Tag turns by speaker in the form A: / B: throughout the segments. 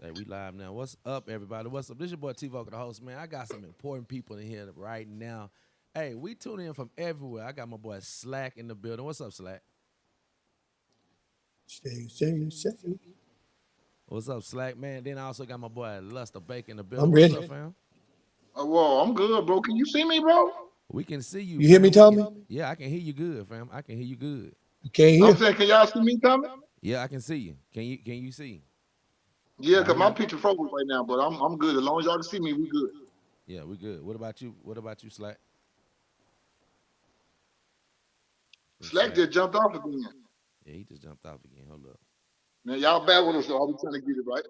A: Hey, we live now. What's up, everybody? What's up? This your boy T Vocal, the host, man. I got some important people in here right now. Hey, we tune in from everywhere. I got my boy Slack in the building. What's up, Slack?
B: Say.
A: What's up, Slack, man? Then I also got my boy Luster Bacon in the building.
B: I'm
A: What's up,
B: ready.
A: fam?
C: Oh, whoa, I'm good, bro. Can you see me, bro?
A: We can see you,
B: You hear me,
A: fam. We can.
B: Tommy?
A: Yeah, I can hear you good, fam. I can hear you good.
B: You can't
C: I'm
B: hear?
C: saying, can y'all see me coming?
A: Yeah, I can see you. Can you see?
C: Yeah,
A: I
C: cause
A: hear
C: my
A: you.
C: picture frozen right now, but I'm good. As long as y'all can see me, we good.
A: Yeah, we good. What about you? What about you, Slack? I think
C: Slack
A: Slack.
C: just jumped off again.
A: Yeah, he just jumped off again. Hold up.
C: Now y'all bad with us, so I'll be trying to get it right.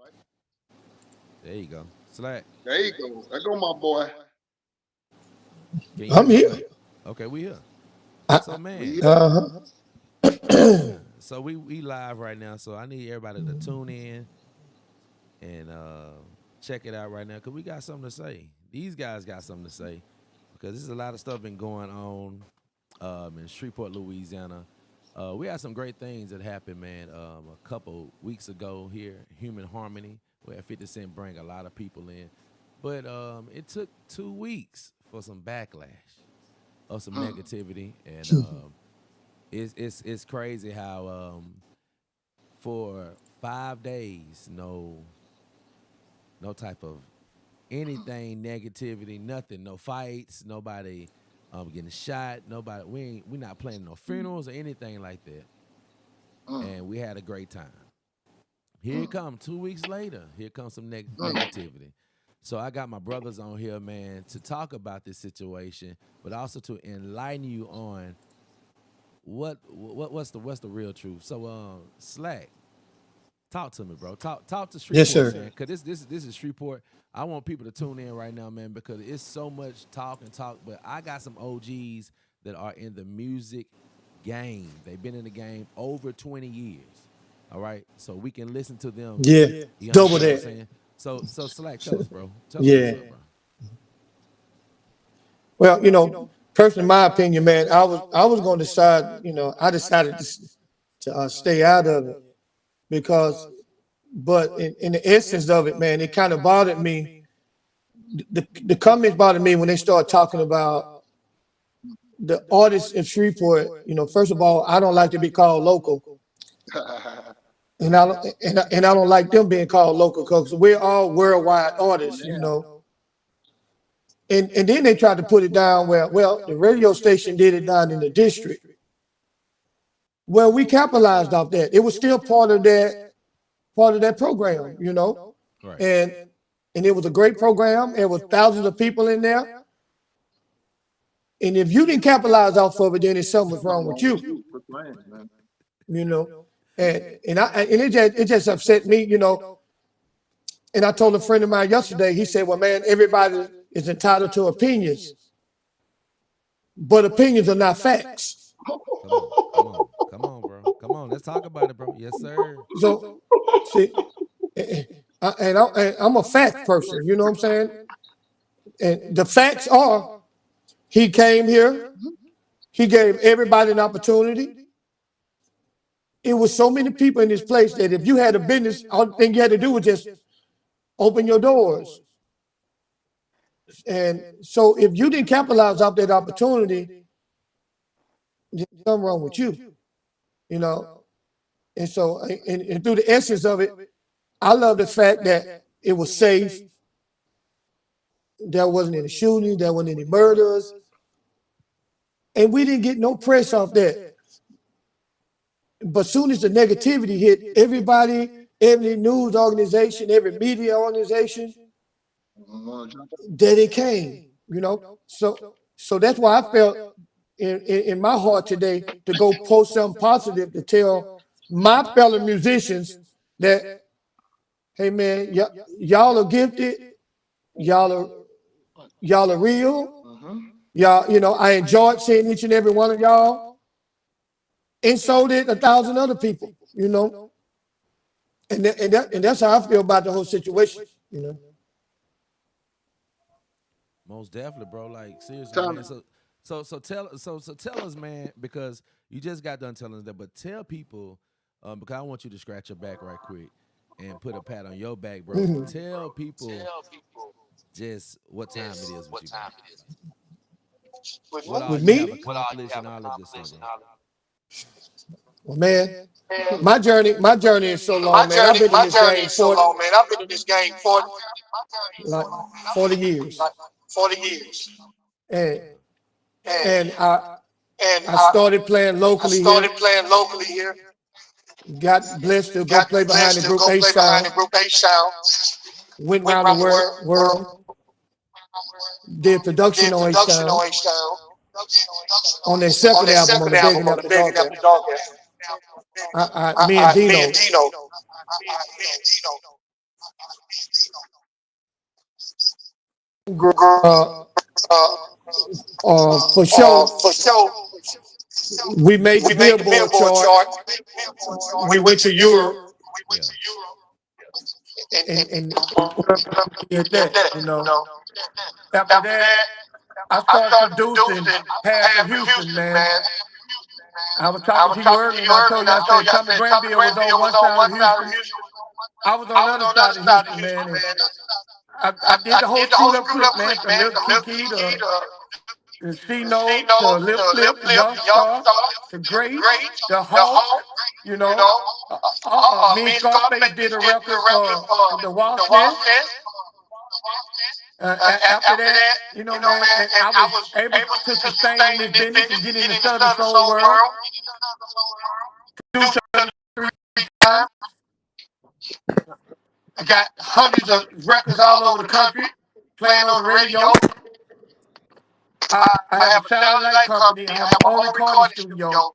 A: There you go. Slack.
C: There you go. There go my boy.
A: Can you hear
B: I'm
A: me,
B: here.
A: Slack? Okay, we here. So
C: We
A: man,
C: here.
B: Uh-huh.
A: so we live right now. So I need everybody to tune in and check it out right now because we got something to say. These guys got something to say because there's a lot of stuff been going on in Shreveport, Louisiana. We had some great things that happened, man. A couple weeks ago here, Human Harmony, where 50 Cent bring a lot of people in, but it took 2 weeks for some backlash of some
C: Mm.
A: negativity, and it's crazy how for 5 days no type of anything negativity, nothing, no fights, nobody getting shot, nobody we not planning no funerals or anything like that,
C: Mm.
A: and we had a great time. Here it
C: Mm.
A: come 2 weeks later. Here comes some
C: Mm.
A: negativity. So I got my brothers on here, man, to talk about this situation, but also to enlighten you on what's the real truth. So Slack, talk to me, bro. Talk to
B: Yes,
A: Shreveport,
B: sir.
A: man, because this is Shreveport. I want people to tune in right now, man, because it's so much talk and talk. But I got some OGs that are in the music game. They've been in the game over 20 years. All right, so we can listen to them.
B: Yeah.
A: You
B: Double
A: understand what I'm
B: that.
A: saying? So Slack, tell us, bro. Tell us what's
B: Yeah.
A: up, bro.
B: Well, personally, my opinion, man, I was going to decide. I decided to stay out of it because, but in the essence of it, man, it kind of bothered me. The comments bothered me when they start talking about the artists in Shreveport. First of all, I don't like to be called local. And I don't like them being called local because we're all worldwide artists,
C: Man.
B: And then they tried to put it down where, well, the radio station did it down in the district. Well, we capitalized off that. It was still part of that program.
A: Right.
B: And and it was a great program. There was thousands of people in there. And if you didn't capitalize off of it, then it's something was
C: Something
B: wrong with
C: wrong with
B: you,
C: you. Quit playing, man.
B: you know. And it just upset me. And I told a friend of mine yesterday, he said, well, man, everybody is entitled to opinions, but opinions are not facts.
A: Come on, bro. Come on, let's talk about it, bro. Yes, sir.
B: So, see, and I'm a fact person, you know what I'm saying? And the facts are he came here, he gave everybody an opportunity. It was so many people in this place that if you had a business, all the thing you had to do was just open your doors. And so if you didn't capitalize off that opportunity, there's something wrong with you, you know. And so, and through the essence of it, I love the fact that it was safe. There wasn't any shootings, there wasn't any murders, and we didn't get no press off that. But soon as the negativity hit, everybody, every news organization, every media organization,
C: Wanna jump
B: that it came. So that's why I felt in my heart today to go post something positive to tell my fellow musicians that, hey man, y'all are gifted, y'all are y'all are real,
C: in?
B: y'all. I enjoyed seeing each and every one of y'all, and so did 1,000 other people. And that's how I feel about the whole situation.
A: Most definitely, bro. Like seriously,
C: Tommy,
A: man. So tell us, man, because you just got done telling us that, but tell people, because I want you to scratch your back right quick. and put a pat on your back, bro.
B: Mhm.
A: Tell people just what time it is with you, bro. What all
B: With
A: you have
B: me,
A: accomplished and all that good stuff, bro.
B: well, man, my journey is so long, man. I've been in this game for like 40 years, and and I started playing locally here. Got blessed to go play behind the Group A sound. Went around the world. Did production on H Town on their second album on the Begging After Dark album. Me and Dino, uh, for sure, we made the Billboard chart. We went to Europe
A: Yeah.
B: and did that. After that, I started producing half of Houston, man. I was talking to you earlier, and I told you, I said Tommy Granville was on one side of Houston. I was on the other side of Houston, man. And I did the whole screwed up clip, man, from Lil Kiki to C Note to Lip Flip to Young Star to Great to Hawk, you know. Me and Scarface did a record for the Wasp Nest. After that, man, and I was able to sustain in this business and get in the Southern Soul world. Do something 3 times. I got hundreds of records all over the country playing on the radio. I have a sound and light company. I have my own recording studio.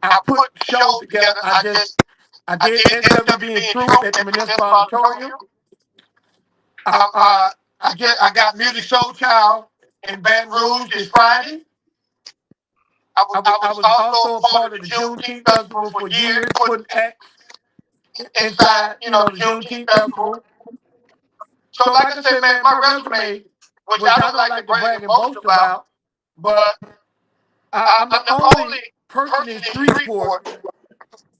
B: I put shows together. I did SWB in Truth at the Municipal Auditorium. I got Music Soul Child in Baton Rouge this Friday. I was also a part of the Juneteenth Festival for years, putting acts inside, the Juneteenth Festival. So, like I said, man, my resume, which I don't like to brag and boast about, but I'm the only person in Shreveport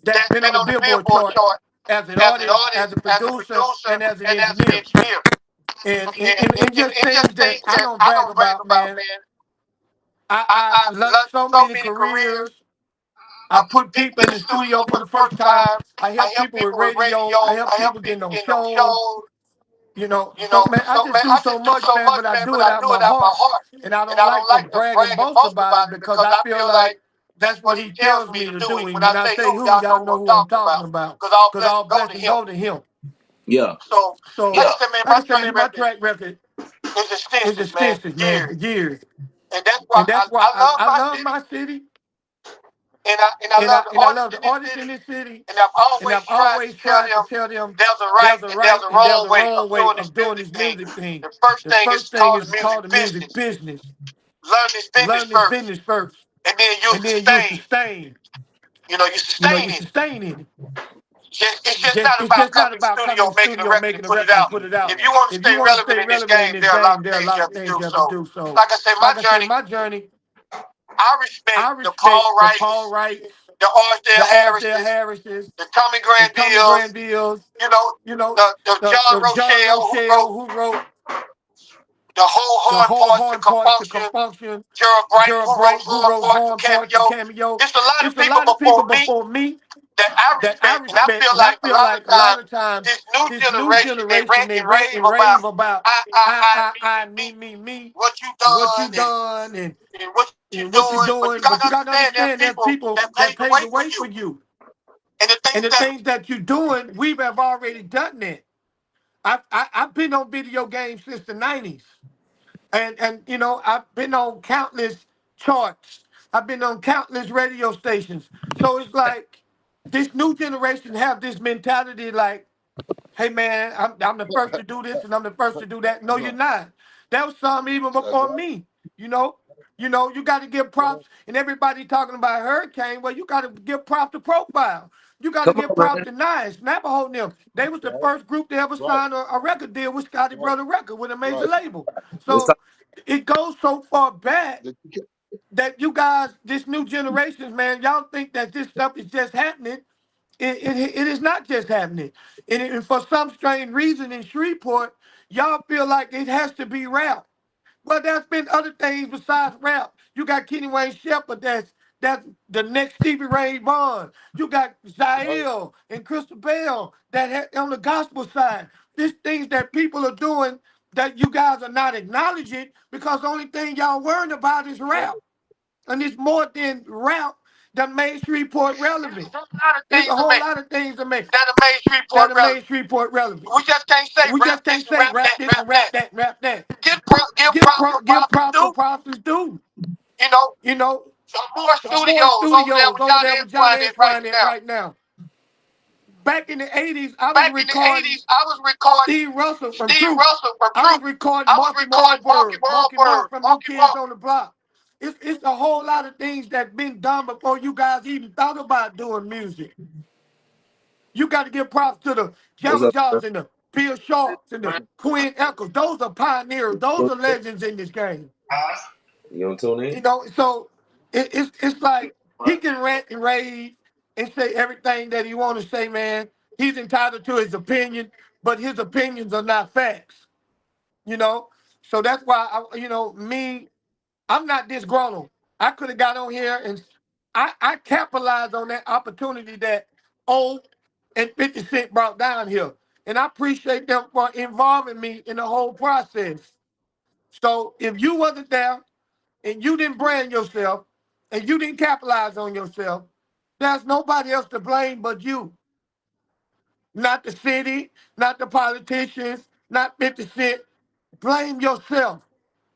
B: that's been on the Billboard chart as an artist, as a producer, and as an engineer. And just things that I don't brag about, man. I've launched so many careers. I put people in the studio for the first time. I help people with radio. I help people getting on shows. So man, I just do so much, man, but I do it out of my heart. And I don't like to brag and boast about it because I feel like that's what he tells me to do. And when I say who, y'all know who I'm talking about. Because all blessings go to him.
D: Yeah.
B: So, like I said, man, my track record is extensive, man, for years. And that's why I love my city. And I love the artists in this city. And I've always tried to tell them there's a right and there's a wrong way of doing this music thing. The first thing is called the music business. Learn this business first. And then you sustain. You sustain in it. It's just not about coming in the studio, making a record and put it out. If you want to stay relevant in this game, there are a lot of things you have to do. So, like I said, my journey, I respect the Paul Wrights, the Arsdale Harrises, the Tommy Granvilles, the John Rochelle who wrote the whole horn parts to Compunction, Gerald Bright who wrote horn parts to Cameo. It's a lot of people before me that I respect, and I feel like a lot of times this new generation they rant and rave about me, what you done and what you doing, but you gotta understand there's people that paved the way for you. And the things that you're doing, we have already done that. I've been on video games since the 90s. And I've been on countless charts. I've been on countless radio stations. So it's like this new generation have this mentality like, hey man, I'm the first to do this and I'm the first to do that. No, you're not. That was some even before me. You know, you got to give props, and everybody talking about Hurricane. Well, you got to give props to Profile. You got to
D: Come
B: give
D: on,
B: props
D: man.
B: to Nines, Navajo and them. They was the first group to ever sign a record deal with Scotty Brother Record with a major label.
D: Let's
B: So
D: talk.
B: it goes so far back that you guys, this new generations, man, y'all think that this stuff is just happening It is not just happening. And for some strange reason in Shreveport, y'all feel like it has to be rap. Well, there's been other things besides rap. You got Kenny Wayne Shepherd, that's the next Stevie Ray Vaughan. You got
C: Right.
B: Zaire and Crystal Bell on the gospel side. These things that people are doing that you guys are not acknowledging because the only thing y'all worrying about is rap. And it's more than rap that made Shreveport relevant. It's a whole lot of things that have made Shreveport relevant. We just can't say rap this and rap that and rap that. Give props where props is due. You know, more studios over there with John Antoine at right now. Back in the 80s, I was recording Steve Russell from Truth. I was recording Marky Mark from New Kids on the Block. It's a whole lot of things that been done before you guys even thought about doing music. You got to give props to the
D: What's
B: Jabba
D: up,
B: Jobs
D: man?
B: and the Bill Sharps and the Quinn Echoes. Those are pioneers. Those are legends in this game.
D: You gonna tune
B: You
D: in?
B: know, so it's like he can rant and rave and say everything that he want to say, man. He's entitled to his opinion, but his opinions are not facts. You know, so that's why I'm not disgruntled. I could have got on here and I capitalized on that opportunity that O and 50 Cent brought down here. And I appreciate them for involving me in the whole process. So if you wasn't there and you didn't brand yourself and you didn't capitalize on yourself, there's nobody else to blame but you. Not the city, not the politicians, not 50 Cent. Blame yourself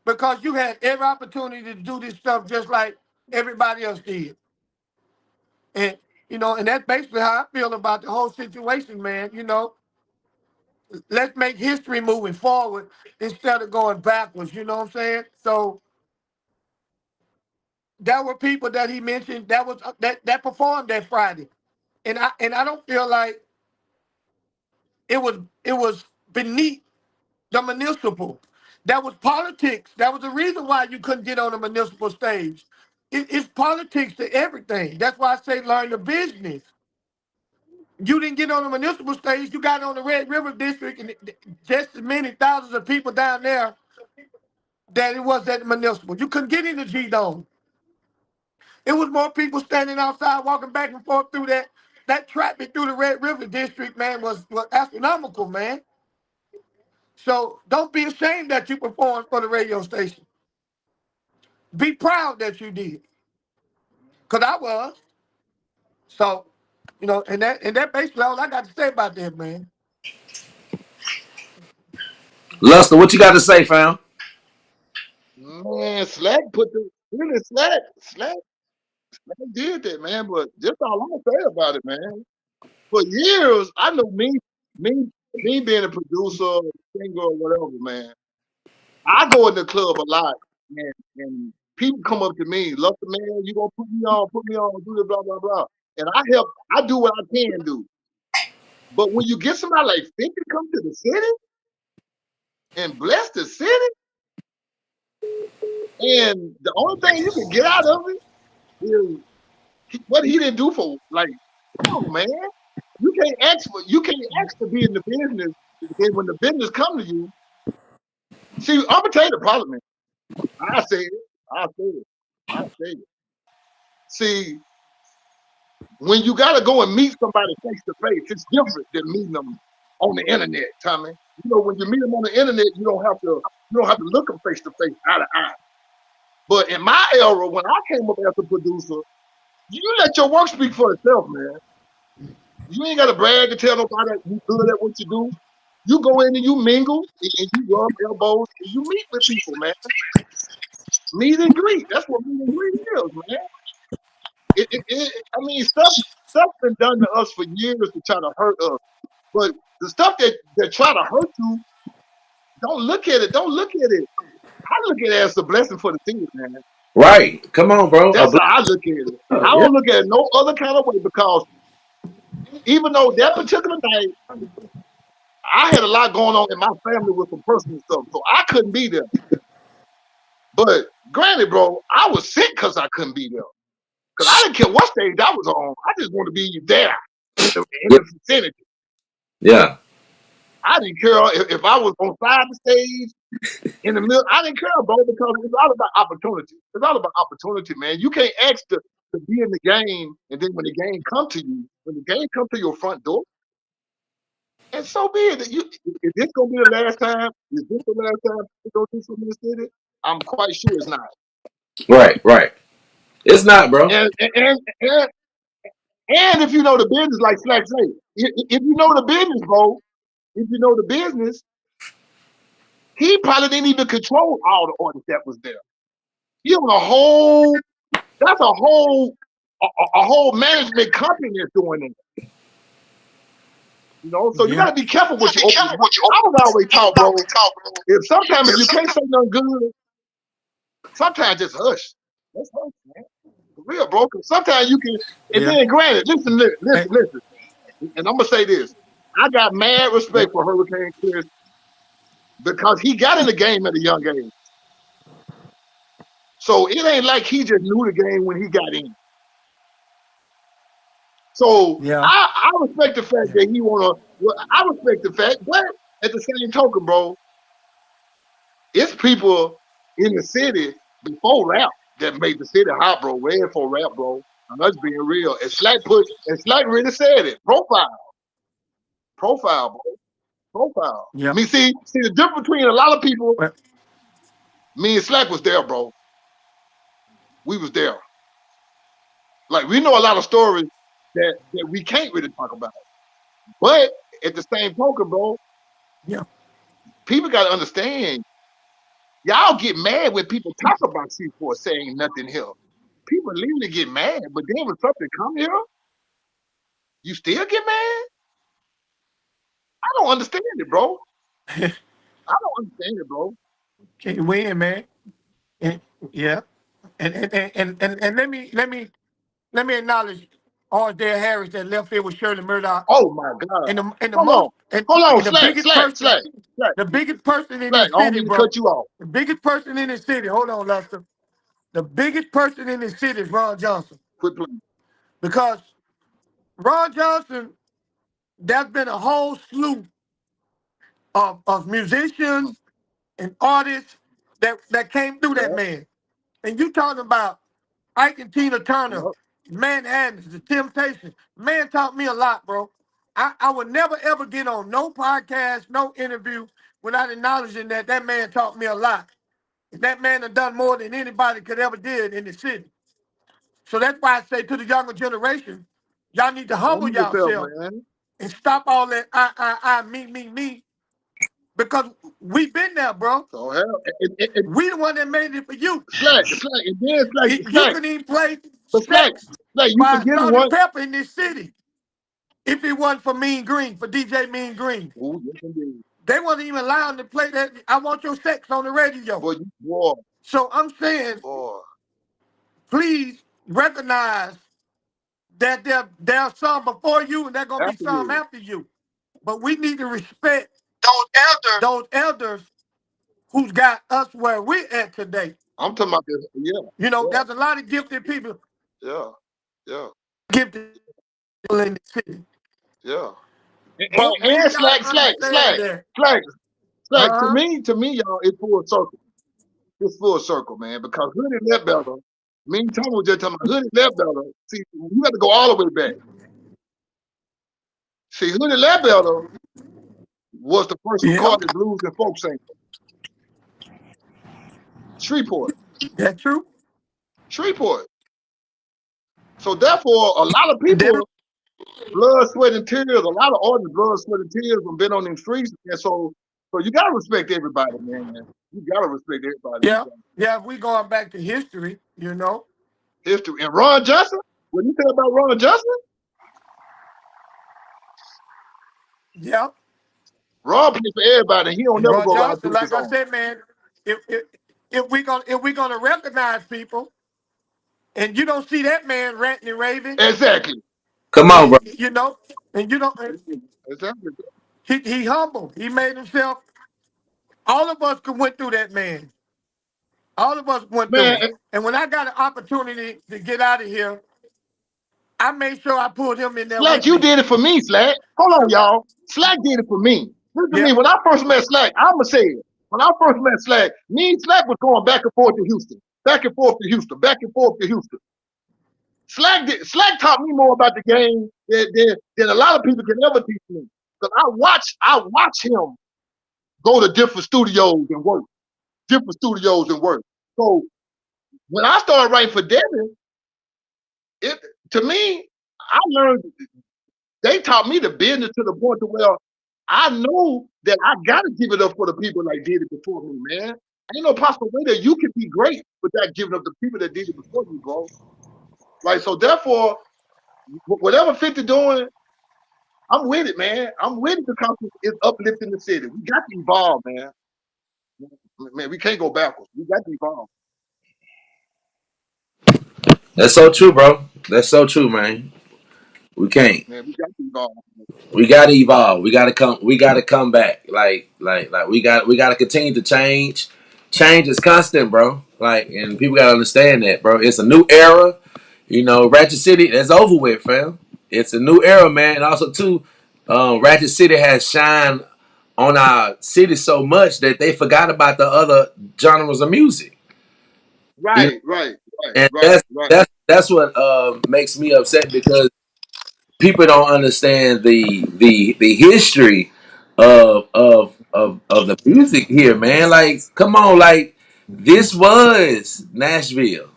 B: because you had every opportunity to do this stuff just like everybody else did. And and that's basically how I feel about the whole situation, man. Let's make history moving forward instead of going backwards. You know what I'm saying? So there were people that he mentioned that performed that Friday, and I don't feel like it was beneath the municipal. That was politics. That was the reason why you couldn't get on the municipal stage. It's politics to everything. That's why I say learn the business. You didn't get on the municipal stage. You got on the Red River District, and just as many thousands of people down there that it was at the municipal. You couldn't get in the G Dome. It was more people standing outside, walking back and forth through that. That traffic through the Red River District, man, was astronomical, man. So don't be ashamed that you performed for the radio station. Be proud that you did. Cause I was. So, and that basically all I got to say about that, man.
D: Luster, what you got to say, fam?
C: Man, Slack put the really Slack did that, man. But just all I'm gonna say about it, man. For years, I know me, me being a producer, singer, or whatever, man. I go in the club a lot, and people come up to me, love the man, you gonna put me on, do this, blah blah blah. And I do what I can do. But when you get somebody like 50 to come to the city and bless the city, and the only thing you can get out of it is what he didn't do for, like, come on, man. You can't ask to be in the business. And when the business come to you, see, I'm gonna tell you the problem, man. I say it. I say it. I say it. See, when you gotta go and meet somebody face to face, it's different than meeting them on the internet, Tommy. When you meet them on the internet, you don't have to look them face to face, eye to eye. But in my era, when I came up as a producer, you let your work speak for itself, man. You ain't gotta brag and tell nobody you good at what you do. You go in and you mingle and you rub elbows and you meet with people, man. Meet and greet. That's what meet and greet is, man. I mean, stuff's been done to us for years to try to hurt us. But the stuff that try to hurt you, don't look at it. Don't look at it. I look at it as a blessing for the city, man.
D: Right. Come on, bro.
C: That's how I look at it. I
D: Yeah.
C: don't look at it no other kind of way because even though that particular night, I had a lot going on in my family with some personal stuff, so I couldn't be there. But granted, bro, I was sick because I couldn't be there. Because I didn't care what stage I was on. I just want to be there. in the vicinity.
D: Yeah.
C: I didn't care if I was on side the stage in the middle. I didn't care, bro, because it's all about opportunity. It's all about opportunity, man. You can't ask to be in the game, and then when the game come to you, when the game come to your front door, and so be it. Is this gonna be the last time? Is this the last time you go do something in the city? I'm quite sure it's not.
D: Right. Right. It's not, bro.
C: And if you know the business, like Slack say, if you know the business, bro, if you know the business, he probably didn't even control all the artists that was there. You on a whole, that's a whole management company that's doing it. You know, so you
B: Yeah.
C: gotta be careful what you open your mouth. I was always taught, bro, if you can't say nothing good, sometimes just hush. Let's hush, man. For real, bro. Cause sometimes you can, and
B: Yeah.
C: then granted,
B: Hey,
C: listen. And I'm gonna say this. I got mad
B: yeah.
C: respect for Hurricane Chris because he got in the game at a young age. So it ain't like he just knew the game when he got in. So
B: Yeah.
C: I respect the fact
B: Yeah.
C: that he wanna. Well, I respect the fact, but at the same token, bro, it's people in the city before rap that made the city hot, bro. Way for rap, bro. And that's being real. And Slack really said it. Profile, bro. Profile. I
B: Yeah.
C: mean, see the difference between a lot of people.
B: Well,
C: Me and Slack was there, bro. We was there. Like we know a lot of stories that we can't really talk about. But at the same token, bro,
B: yeah.
C: people gotta understand. Y'all get mad when people talk about C4 saying nothing here. People literally get mad, but then when something come here, you still get mad? I don't understand it, bro. I don't understand it, bro.
B: Can you win, man? And, yeah. And let me acknowledge Osdale Harris that left here with Shirley Murdoch.
C: Oh my God.
B: And the
C: Hold on.
B: most and,
C: Hold on,
B: and
C: Slack, Slack, Slack, Slack,
B: the biggest person in
C: Slack.
B: this
C: I don't
B: city,
C: mean to
B: bro.
C: cut you off.
B: The biggest person in this city. Hold on, Lester. The biggest person in this city is Ron Johnson.
C: Quit playing.
B: Because Ron Johnson, there's been a whole slew of musicians and artists that came through that
C: Yeah,
B: man. And you talking about Ike and Tina Turner,
C: yeah.
B: Manhattan, The Temptations. Man taught me a lot, bro. I would never ever get on no podcast, no interview without acknowledging that man taught me a lot. And that man has done more than anybody could ever did in the city. So that's why I say to the younger generation, y'all need to humble
C: Humble yourself,
B: yourself
C: man.
B: and stop all that me, because we been there, bro.
C: So hell,
B: We the one that made it for you.
C: Slack, and then
B: You couldn't even play
C: but
B: Sex
C: You
B: by
C: forgetting
B: Salt and
C: one.
B: Pepper in this city. If it wasn't for Mean Green, for DJ Mean Green.
C: Oh, yes, indeed.
B: They wasn't even allowed to play that I Want Your Sex on the radio.
C: Boy,
B: So I'm saying,
C: boy.
B: please recognize that there's some before you and there's gonna be
C: After
B: some
C: you.
B: after you. But we need to respect those elders who's got us where we're at today.
C: I'm talking about this. Yeah,
B: You know,
C: yeah,
B: there's a lot of gifted people,
C: yeah, yeah,
B: gifted people in the city.
C: yeah.
B: But we
C: And
B: gotta understand that.
C: Slack.
B: Uh-huh.
C: To me, y'all, it's full circle. It's full circle, man. Because Hoodie left better. Me and Tom was just talking about Hoodie left better. See, you got to go all the way back. See, Hoodie left better was the first
B: Yeah,
C: recorded blues and folk singer. Shreveport.
B: that's true.
C: Shreveport. So therefore, a lot of
B: That,
C: people, blood, sweat, and tears, a lot of artists, blood, sweat, and tears have been on them streets. And so you gotta respect everybody, man. You gotta respect everybody.
B: yeah, yeah. If we going back to history, you know.
C: History. And Ron Johnson, what you say about Ron Johnson?
B: Yeah.
C: Ron plays for everybody. He don't
B: And
C: never
B: Ron
C: go around
B: Johnson,
C: to his
B: like I
C: own.
B: said, man, if we gonna recognize people, and you don't see that man ranting and raving,
C: Exactly.
D: Come on,
B: and
D: bro.
B: you know, and you don't,
C: Exactly.
B: he humble. He made himself. All of us could went through that, man. All of us went through
C: Man,
B: it. And when I got an opportunity to get out of here, I made sure I pulled him in there
C: Slack,
B: with
C: you
B: me.
C: did it for me, Slack. Hold on, y'all. Slack did it for me. Listen to me.
B: Yep.
C: When I first met Slack, I'ma say it. When I first met Slack, me and Slack was going back and forth to Houston, back and forth to Houston, back and forth to Houston. Slack taught me more about the game than a lot of people can ever teach me. Because I watch him go to different studios and work, different studios and work. So when I started writing for Devin, it to me, I learned they taught me the business to the point to where I know that I gotta give it up for the people that did it before me, man. Ain't no possible way that you can be great without giving up the people that did it before you, bro. Right. So therefore, whatever 50 doing, I'm with it, man. I'm with it because it's uplifting the city. We got to evolve, man. Man, we can't go backwards. We got to evolve.
D: That's so true, bro. That's so true, man. We can't.
C: Man, we got to evolve.
D: We gotta evolve. We gotta come. We gotta come back. Like we gotta continue to change. Change is constant, bro. Like, and people gotta understand that, bro. It's a new era. You know, Ratchet City, that's over with, fam. It's a new era, man. And also, too, Ratchet City has shined on our city so much that they forgot about the other genres of music. You know,
C: Right, right, right,
D: and
C: right,
D: that's
C: right.
D: that's that's what makes me upset because people don't understand the history of the music here, man. Like, come on, like this was Nashville.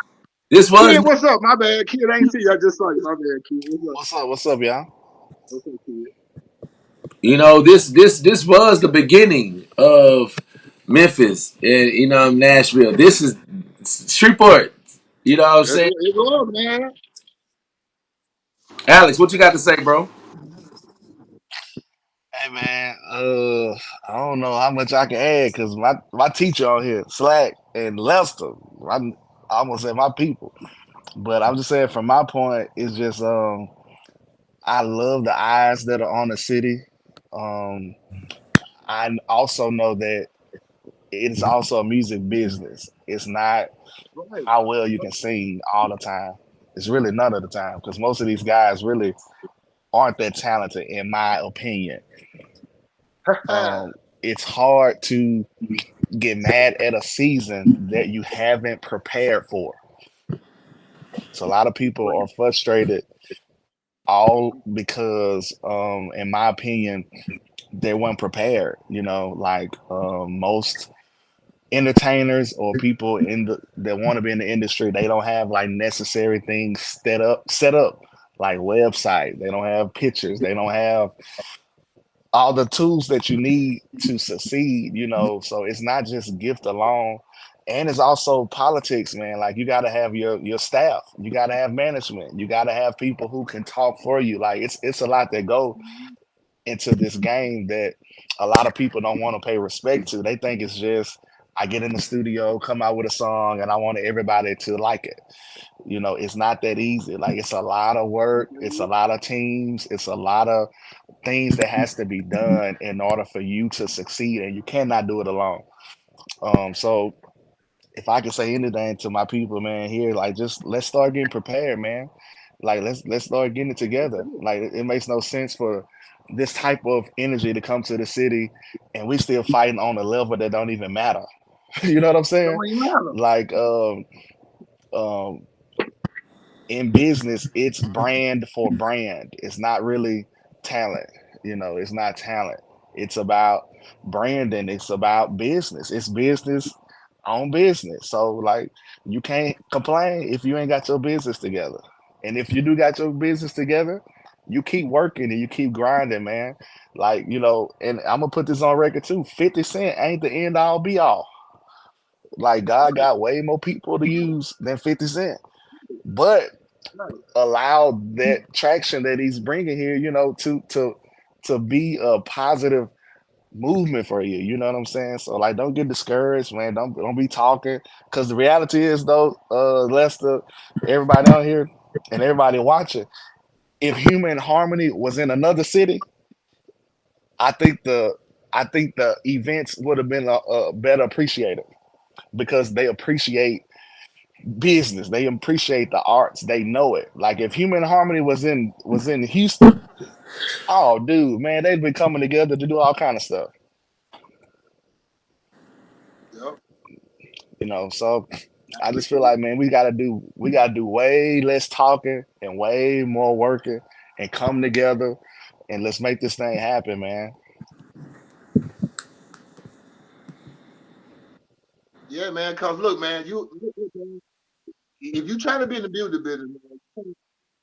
D: This was
C: Kid, what's up? My bad. Kid, I ain't see you. I just saw you. My bad, Kid. What's up?
E: What's up? What's up, y'all?
C: What's up, Kid?
D: this was the beginning of Memphis and Nashville. This is Shreveport. You know what I'm saying?
C: It was, man.
D: Alex, what you got to say, bro?
E: Hey man, I don't know how much I can add because my teacher on here, Slack and Lester, I almost said my people, but I'm just saying from my point, it's just I love the eyes that are on the city. Um, I also know that it is also a music business. It's not
C: Right.
E: how well you can sing all the time. It's really none of the time because most of these guys really aren't that talented, in my opinion. Um, it's hard to get mad at a season that you haven't prepared for. So a lot of people
C: Right.
E: are frustrated all because, in my opinion, they weren't prepared. Like most entertainers or people that want to be in the industry, they don't have like necessary things set up like website. They don't have pictures. They don't have all the tools that you need to succeed. So it's not just gift alone, and it's also politics, man. Like, you got to have your staff, you got to have management, you got to have people who can talk for you. Like, it's a lot that go into this game that a lot of people don't want to pay respect to. They think it's just, I get in the studio, come out with a song, and I want everybody to like it. It's not that easy. Like, it's a lot of work, it's a lot of teams, it's a lot of things that has to be done in order for you to succeed, and you cannot do it alone. So if I could say anything to my people, man, here, like, just let's start getting prepared, man. Like, let's start getting it together. Like, it makes no sense for this type of energy to come to the city, and we still fighting on a level that don't even matter. You know what I'm saying?
C: Don't even matter.
E: Like, um, in business, it's brand for brand. It's not really talent. It's not talent. It's about branding. It's about business. It's business on business. So, like, you can't complain if you ain't got your business together. And if you do got your business together, you keep working and you keep grinding, man. Like, and I'm gonna put this on record too. 50 Cent ain't the end all be all. Like, God
C: Right.
E: got way more people to use than 50 Cent. But
C: Right.
E: allow that traction that he's bringing here, to be a positive movement for you. You know what I'm saying? So, like, don't get discouraged, man. Don't be talking, because the reality is, though, Lester, everybody on here and everybody watching, if Human Harmony was in another city, I think the events would have been a better appreciated, because they appreciate business. They appreciate the arts. They know it. Like if Human Harmony was in Houston, oh dude, man, they'd be coming together to do all kind of stuff.
C: Yep.
E: So
C: I
E: I just feel
C: appreciate
E: like, man, we gotta do way less talking and way more working and come together and let's make this thing happen, man.
C: Yeah, man. Cause look, man, man, if you trying to be in the beauty business, man, you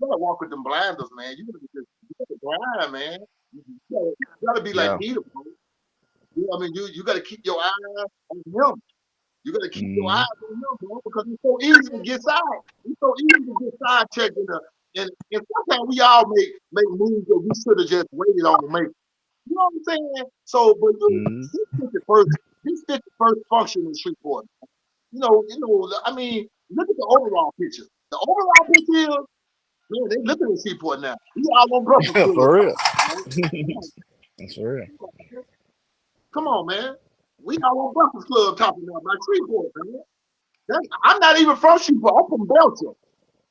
C: gotta walk with them blinders, man. You gotta grind, man. You gotta be like
E: Yeah.
C: Peter, bro. I mean, you gotta keep your eyes on him. You gotta keep your
E: Mm-hmm.
C: eyes on him, bro, because it's so easy to get side. It's so easy to get sidetracked and sometimes we all make moves that we should have just waited on to make. You know what I'm saying? So, but
E: Mm-hmm.
C: this 51st, this 51st function in Shreveport. I mean, look at the overall picture. The overall picture is, man, they looking at Seaport now. We all on Breakfast Club
E: For real.
C: talking about, man.
E: That's for real.
C: Come on, man. We all on Breakfast Club talking now about Shreveport, man. I'm not even from Shreveport. I'm from Belgium.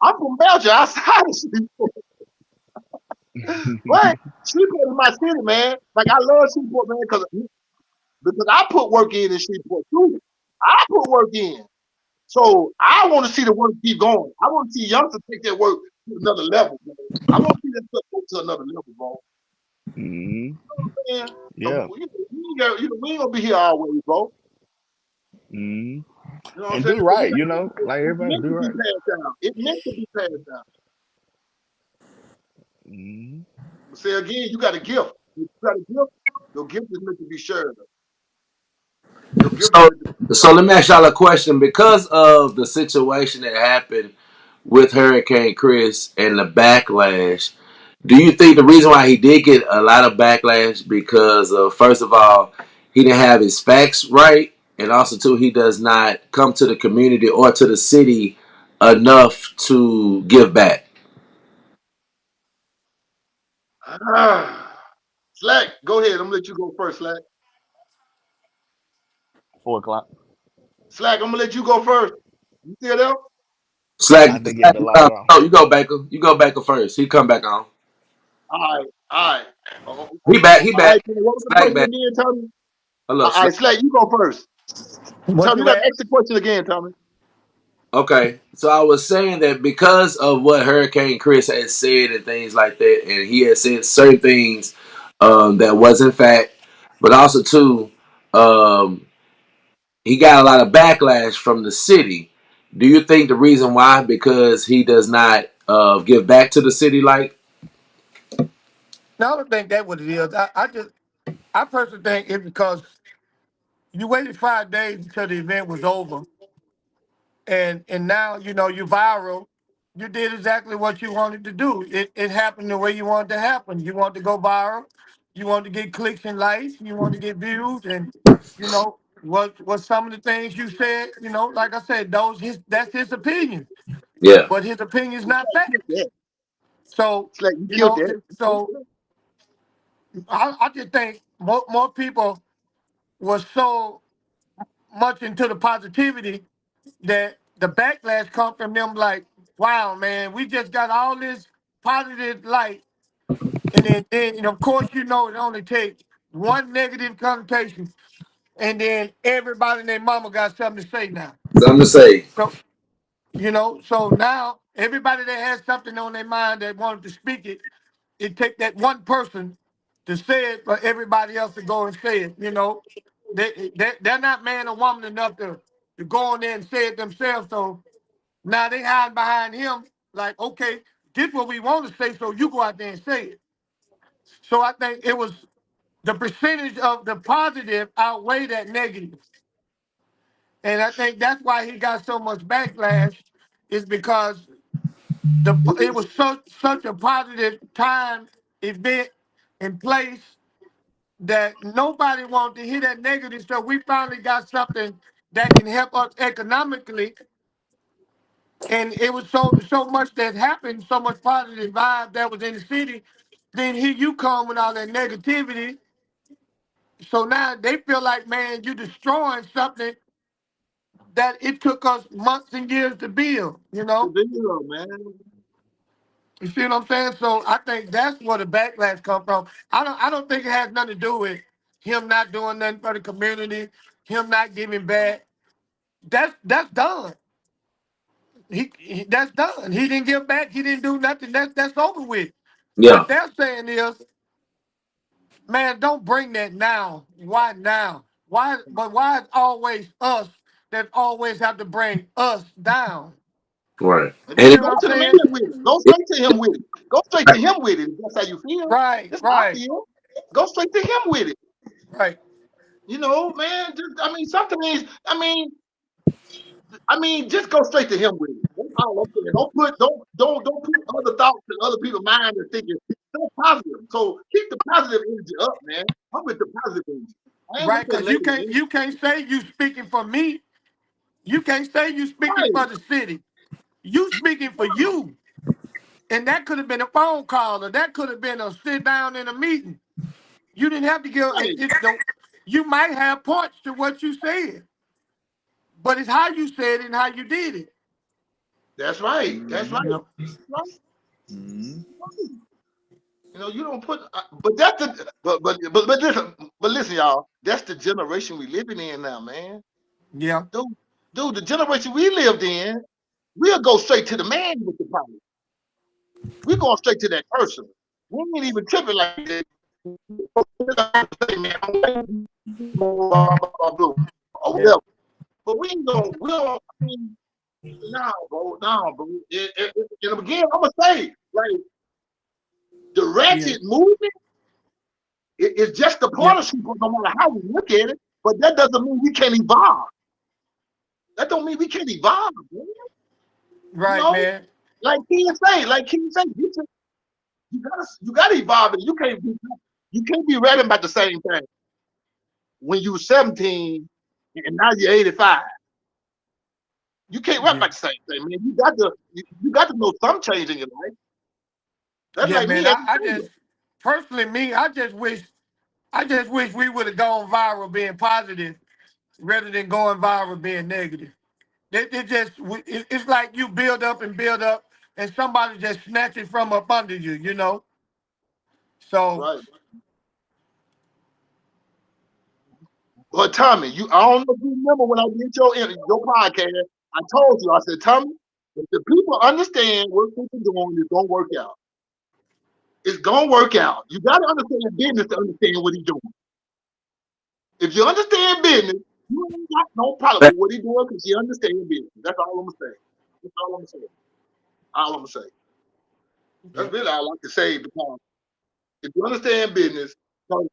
C: I'm from Belgium, outside of Shreveport. But Shreveport is my city, man. Like I love Shreveport, man, because I put work in Shreveport too. I put work in. So I want to see the work keep going. I want to see youngsters take that work to another level, man. I want to see that stuff go to another level, bro.
E: Mm-hmm.
C: Man,
E: Yeah.
C: we ain't gonna be here always, bro.
E: Mm-hmm.
C: You know what I'm
E: And
C: saying?
E: do
C: So
E: right, like
C: it's
E: everybody
C: meant
E: do
C: to be
E: right.
C: passed down. It's meant to be passed down.
E: Mm-hmm.
C: But say again, you got a gift. You got a gift. Your gift is meant to be shared. Your gift is
D: So,
C: meant to be
D: so
C: shared.
D: let me ask y'all a question. Because of the situation that happened with Hurricane Chris and the backlash, do you think the reason why he did get a lot of backlash because of, first of all, he didn't have his facts right, and also too, he does not come to the community or to the city enough to give back?
C: Slack, go ahead. I'm gonna let you go first, Slack.
E: 4 o'clock.
C: Slack, I'm gonna let you go first. You still there?
D: Slack,
E: I think get
D: Slack,
E: the light on.
D: no, you go Baker. You go Baker first. He come back on.
C: All right.
D: He back. He
C: All right.
D: back.
C: What was the
D: Slack
C: question
D: back.
C: again, Tommy?
D: Hello,
C: All
D: Slack.
C: right, Slack, you go first.
B: What
C: Tommy, you
B: you
C: got to
B: at?
C: ask the question again, Tommy.
D: Okay, so I was saying that because of what Hurricane Chris had said and things like that, and he had said certain things that wasn't fact, but also too, um, he got a lot of backlash from the city. Do you think the reason why because he does not give back to the city like?
B: No, I don't think that what it is. I personally think it's because you waited 5 days until the event was over, and now you're viral. You did exactly what you wanted to do. It happened the way you wanted to happen. You wanted to go viral. You wanted to get clicks and likes. You wanted to get views, and what some of the things you said. Like I said, that's his opinion,
D: Yeah,
B: but his opinion is not
C: You killed
B: facts.
C: that.
B: So
C: Slack, you killed that. You killed that.
B: I just think more people were so much into the positivity that the backlash come from them like, wow, man, we just got all this positive light. And then of course, it only takes one negative connotation. And then everybody and their mama got something to say now.
D: something to say.
B: So, so now everybody that has something on their mind that wanted to speak it, it take that one person to say it for everybody else to go and say it. They're not man or woman enough to go on there and say it themselves. So now they hide behind him, like, okay, this what we want to say, so you go out there and say it. So I think it was the percentage of the positive outweigh that negative. And I think that's why he got so much backlash, is because it was such a positive time, event, and place that nobody wanted to hear that negative. So we finally got something that can help us economically. And it was so much that happened, so much positive vibe that was in the city. Then here you come with all that negativity. So now they feel like, man, you destroying something that it took us months and years to build.
C: The video, man.
B: You see what I'm saying? So I think that's where the backlash come from. I don't think it has nothing to do with him not doing nothing for the community, him not giving back. That's done. That's done. He didn't give back. He didn't do nothing. That's over with.
D: Yeah.
B: What they're saying is, man, don't bring that now. Why now? Why? But why is always us that always have to bring us down?
D: Right.
C: And
D: And
C: then
B: See
D: it,
B: what
C: go
B: I'm
C: to the man
B: saying?
C: with it. Go
D: it
C: straight to him with it. Go straight to him with it. If that's how you feel.
B: Right,
C: That's how I
B: right,
C: feel. Go straight to him with it.
B: right.
C: You know, man. I mean, sometimes. Just go straight to him with it. That's all I'm saying. Don't put other thoughts in other people's mind and thinking so positive. So keep the positive energy up, man. I'm with the positive energy. I ain't with
B: Right,
C: the
B: because you
C: negative
B: can't
C: energy.
B: you can't say you speaking for me. You can't say you speaking
C: Right,
B: for the city. You speaking for you. And that could have been a phone call or that could have been a sit down in a meeting. You didn't have to give
C: right.
B: you might have points to what you said, but it's how you said it and how you did it.
C: That's right. That's right.
A: Mm-hmm.
B: You know?
C: Right.
A: Mm-hmm.
C: You know, you don't put. But that's the. But listen, y'all. That's the generation we living in now, man.
B: Yeah.
C: Dude, dude, the generation we lived in, we'll go straight to the man with the problem. We're going straight to that person. We ain't even tripping like that. Or
B: Yeah.
C: whatever. But we ain't gonna. We don't. I mean, no, bro. No, bro. And again, I'm gonna say, like, the
B: Yeah.
C: ratchet movement is just the
B: Yeah.
C: partnership, no matter how we look at it. But that doesn't mean we can't evolve. That don't mean we can't evolve, man. You
B: Right,
C: know,
B: man.
C: like King say, you gotta evolve it. You can't be rapping about the same thing when you were 17 and now you're 85. You can't rap
B: Yeah.
C: about the same thing, man. You got to know some change in your life. That's
B: Yeah,
C: like
B: man.
C: me as
B: I
C: a singer.
B: just personally me, I just wish we would have gone viral being positive rather than going viral being negative. It's like you build up, and somebody just snatch it from up under you, you know. So
C: Right. But Tommy, I don't know if you remember when I did your podcast. I told you, I said, Tommy, if the people understand what people doing, it's gonna work out. It's gonna work out. You gotta understand business to understand what he's doing. If you understand business, you ain't got no problem with what he's doing because you understand business. That's all I'm gonna say. That's all I'm gonna say. All I'm gonna say. That's
B: yeah,
C: really all I can say because if you understand business, 'cause,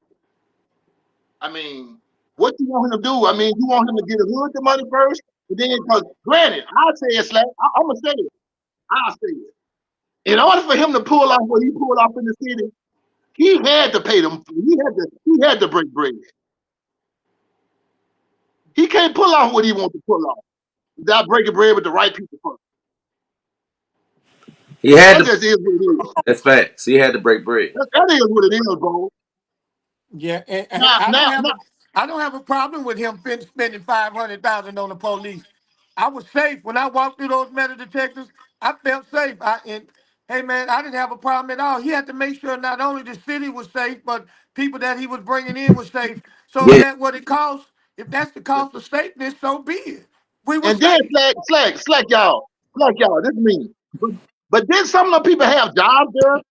C: I mean, what you want him to do? I mean, you want him to get a hood the money first, and then because granted, I say it, Slack. I'm gonna say it. I'll say it. In order for him to pull off what he pulled off in the city, he had to pay them. He had to break bread. He can't pull off what he wants to pull off without breaking bread with the right people first.
D: he had
C: That
D: to.
C: just is what it is.
D: That's facts. He had to break bread.
C: That is what it is, bro.
B: yeah. And
C: Now,
B: I don't
C: now,
B: have
C: now,
B: a problem with him spending 500,000 on the police. I was safe when I walked through those metal detectors. I felt safe. And hey man, I didn't have a problem at all. He had to make sure not only the city was safe, but people that he was bringing in was safe. So if
D: Yeah.
B: that's what it costs, if that's the cost of safeness, so be it. We were
C: and then
B: safe.
C: slack, y'all. This mean, but then some of the people have jobs there.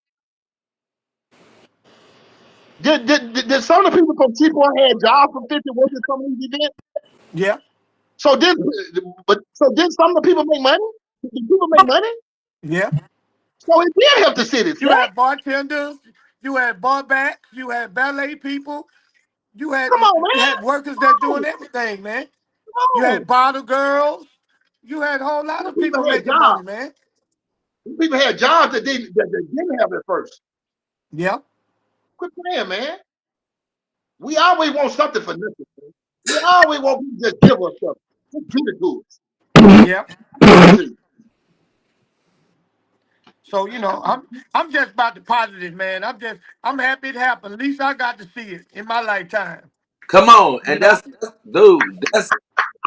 C: Did some of the people from T4 had jobs from 50 working some of these events?
B: Yeah,
C: So then some of the people make money. Did people make money?
B: yeah.
C: So it did help the
B: You,
C: city.
B: you
C: Slack.
B: had bartenders, you had barbacks, you had ballet people,
C: Come on,
B: you
C: man.
B: had workers that
C: Come
B: doing
C: on.
B: everything, man. You
C: Come
B: had
C: on.
B: bottle girls. You had a whole lot
C: Some
B: of
C: people
B: people
C: had
B: making money,
C: jobs.
B: man.
C: Some people had jobs that didn't have at first.
B: Yeah,
C: Quit playing, man. We always want something for nothing. Man. We always want people to just give us stuff. Just give it to us.
B: yeah.
C: Give it to you.
B: So I'm just about the positive, man. I'm happy it happened. At least I got to see it in my lifetime.
D: Come on,
B: You
D: and
B: know.
D: that's dude.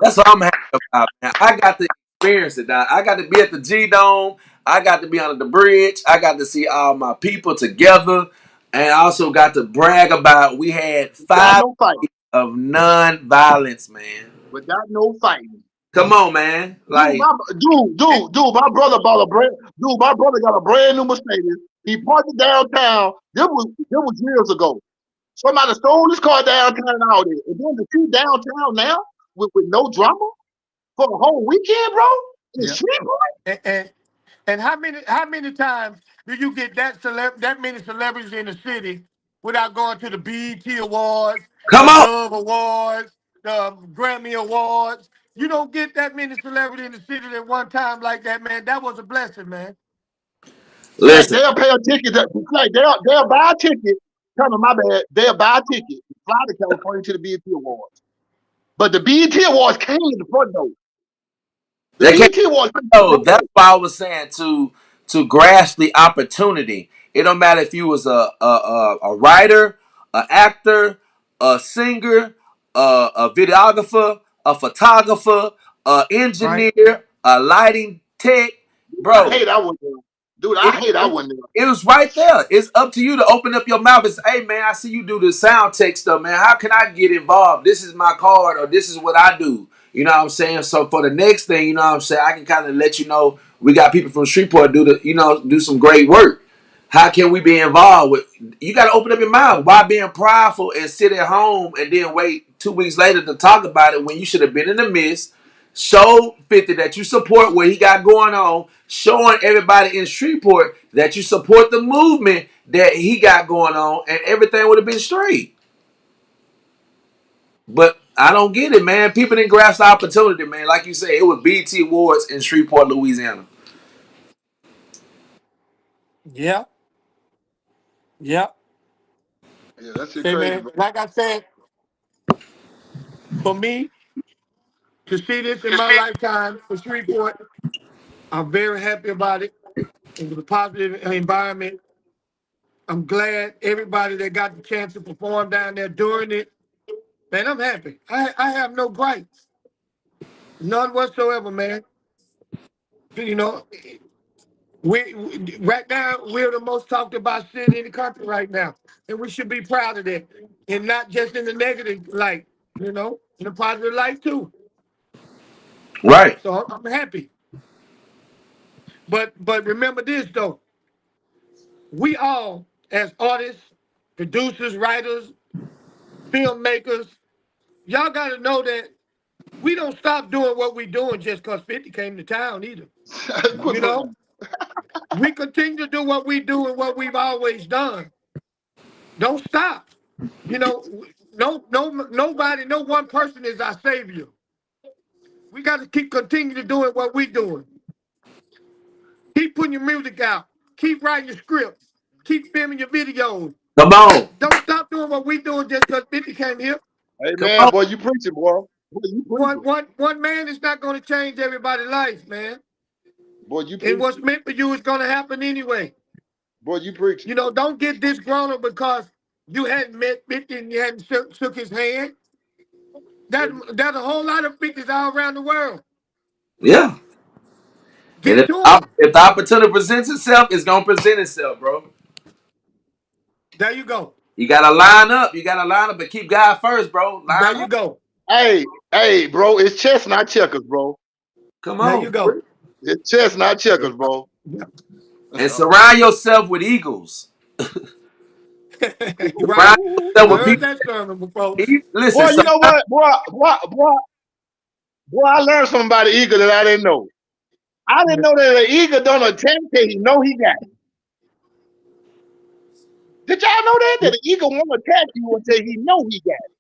D: That's what I'm happy about, man. I got to experience it. Now. I got to be at the G Dome. I got to be under the bridge. I got to see all my people together, and I also got to brag about we had
C: Without
D: 5
C: no fighting.
D: of non-violence, man.
C: Without no fighting.
D: Come on, man.
C: Dude,
D: Like,
C: my brother bought a brand. Dude, my brother got a brand new Mercedes. He parked it downtown. This was years ago. Somebody stole his car downtown and all this. And then to see downtown now with no drama for the whole weekend, bro. In
B: Yeah.
C: Shreveport.
B: And how many times do you get that many celebrities in the city without going to the BET Awards,
D: come
B: the
D: on.
B: Dove Awards, the Grammy Awards? You don't get that many celebrities in the city at one time like that, man. That was a blessing, man.
C: Like
D: Listen,
C: they'll pay a ticket. Like they'll buy a ticket. Tell me my bad. They'll buy a ticket. Fly to California to the BET Awards. But the BET Awards came in the front door. The
D: they can't.
C: BET Awards came in the
D: Oh,
C: front
D: that's
C: door.
D: why I was saying to grasp the opportunity. It don't matter if you was a writer, an actor, a singer, a videographer, a photographer, a
B: Right?
D: engineer, a lighting tech,
C: I
D: bro.
C: hate I wasn't there. Dude, I
D: It,
C: hate I
D: it,
C: wasn't
D: it was right there. It's up to you to open up your mouth and say, hey, man, I see you do the sound tech stuff, man. How can I get involved? This is my card or this is what I do. You know what I'm saying? So for the next thing, you know what I'm saying, I can kind of let you know we got people from Shreveport do some great work. How can we be involved with? You got to open up your mouth. Why being prideful and sit at home and then wait 2 weeks later to talk about it when you should have been in the midst? Show 50 that you support what he got going on. Showing everybody in Shreveport that you support the movement that he got going on, and everything would have been straight. But I don't get it, man. People didn't grasp the opportunity, man. Like you said, it was BT Awards in Shreveport, Louisiana.
B: Yeah. Yeah.
C: there. Yeah, that shit
B: Say,
C: crazy,
B: man,
C: bro.
B: like I said, for me to see this in my lifetime for Shreveport, I'm very happy about it. It was a positive environment. I'm glad everybody that got the chance to perform down there during it. Man, I'm happy. I have no gripes, none whatsoever, man. You know, right now we're the most talked about city in the country right now, and we should be proud of that, and not just in the negative light. In a positive light too.
D: Right.
B: So I'm happy. But remember this though, we all as artists, producers, writers, filmmakers, y'all got to know that we don't stop doing what we doing just because 50 came to town either.
C: Quit
B: You
C: playing.
B: know, we continue to do what we do and what we've always done. Don't stop. Nobody, no one person is our savior. We got to keep continue to doing what we doing. Keep putting your music out. Keep writing your scripts. Keep filming your videos.
D: Come on.
B: Don't stop doing what we doing just because 50 came here.
C: Hey
D: Come
C: man,
D: on.
C: boy, you preaching, boy. Boy, you
B: One,
C: preaching.
B: one, one man is not going to change everybody's life, man.
C: Boy, you
B: And what's
C: preaching.
B: meant for you is going to happen anyway.
C: Boy, you preaching.
B: Don't get disgruntled because you hadn't met 50 and you hadn't shook his hand. There's a whole lot of 50s all around the world.
D: Yeah. And
B: Get
D: if,
B: to them.
D: if the opportunity presents itself, it's gonna present itself, bro.
B: There you go.
D: You gotta line up. You gotta line up and keep God first, bro.
B: There
D: Line
B: you
D: up.
B: go.
C: Hey, bro, it's chess, not checkers, bro.
D: Come
B: There
D: on.
B: you go.
C: It's chess, not checkers, bro.
D: And surround yourself with eagles.
B: Right.
D: Surround
B: I
D: yourself with
B: heard
D: people.
B: that sermon before.
D: Listen,
C: Boy, you know
D: sometimes,
C: what? Boy, I learned something about the eagle that I didn't know. I didn't know that an eagle don't attack till he know he got it. Did y'all know that? That an eagle won't attack you until he know he got it.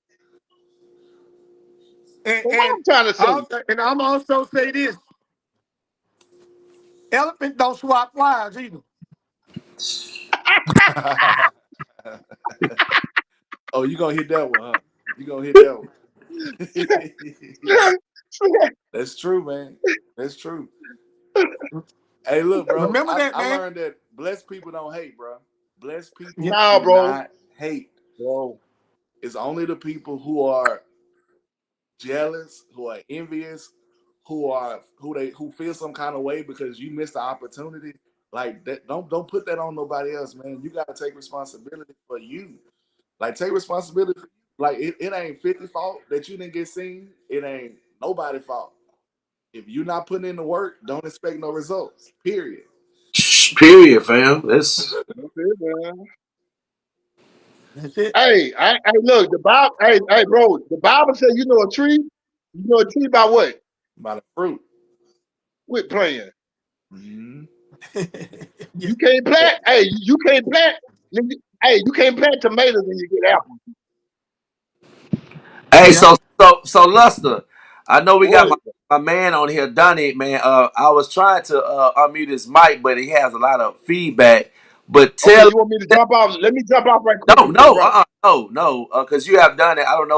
B: And,
C: So what
B: and,
C: I'm trying to say,
B: and I'm also say this: elephants don't swat flies either.
E: Oh, you gonna hit that one, huh? You gonna hit that one. That's true, man. That's true. Hey, look, bro.
B: Remember that,
E: I
B: man.
E: learned that blessed people don't hate, bro. Blessed
B: Yeah.
E: people
C: nah,
E: do
C: bro.
E: not hate.
C: Bro.
E: It's only the people who are jealous, who are envious, who feel some kind of way because you missed the opportunity. Like that, don't put that on nobody else, man. You gotta take responsibility for you. Like take responsibility. Like it ain't 50 fault that you didn't get seen. It ain't nobody fault. If you're not putting in the work, don't expect no results. Period.
D: Period, fam. That's
C: That's it, man.
B: That's it.
C: Hey, look, the Bible, hey, bro, the Bible says you know a tree by what?
E: By the fruit.
C: Quit playing.
E: Mm-hmm.
B: Yeah.
C: You can't plant, hey, you can't plant, hey, you can't plant tomatoes and you get apples.
D: hey,
B: Yeah.
D: so Luster, I know we got
C: What?
D: my man on here, Donnie, man. I was trying to unmute his mic, but he has a lot of feedback. But
C: Okay,
D: tell
C: you want me to jump off? Let me jump off right quick
D: no,
C: and get it
D: no,
C: right.
D: no, because you have done it. I don't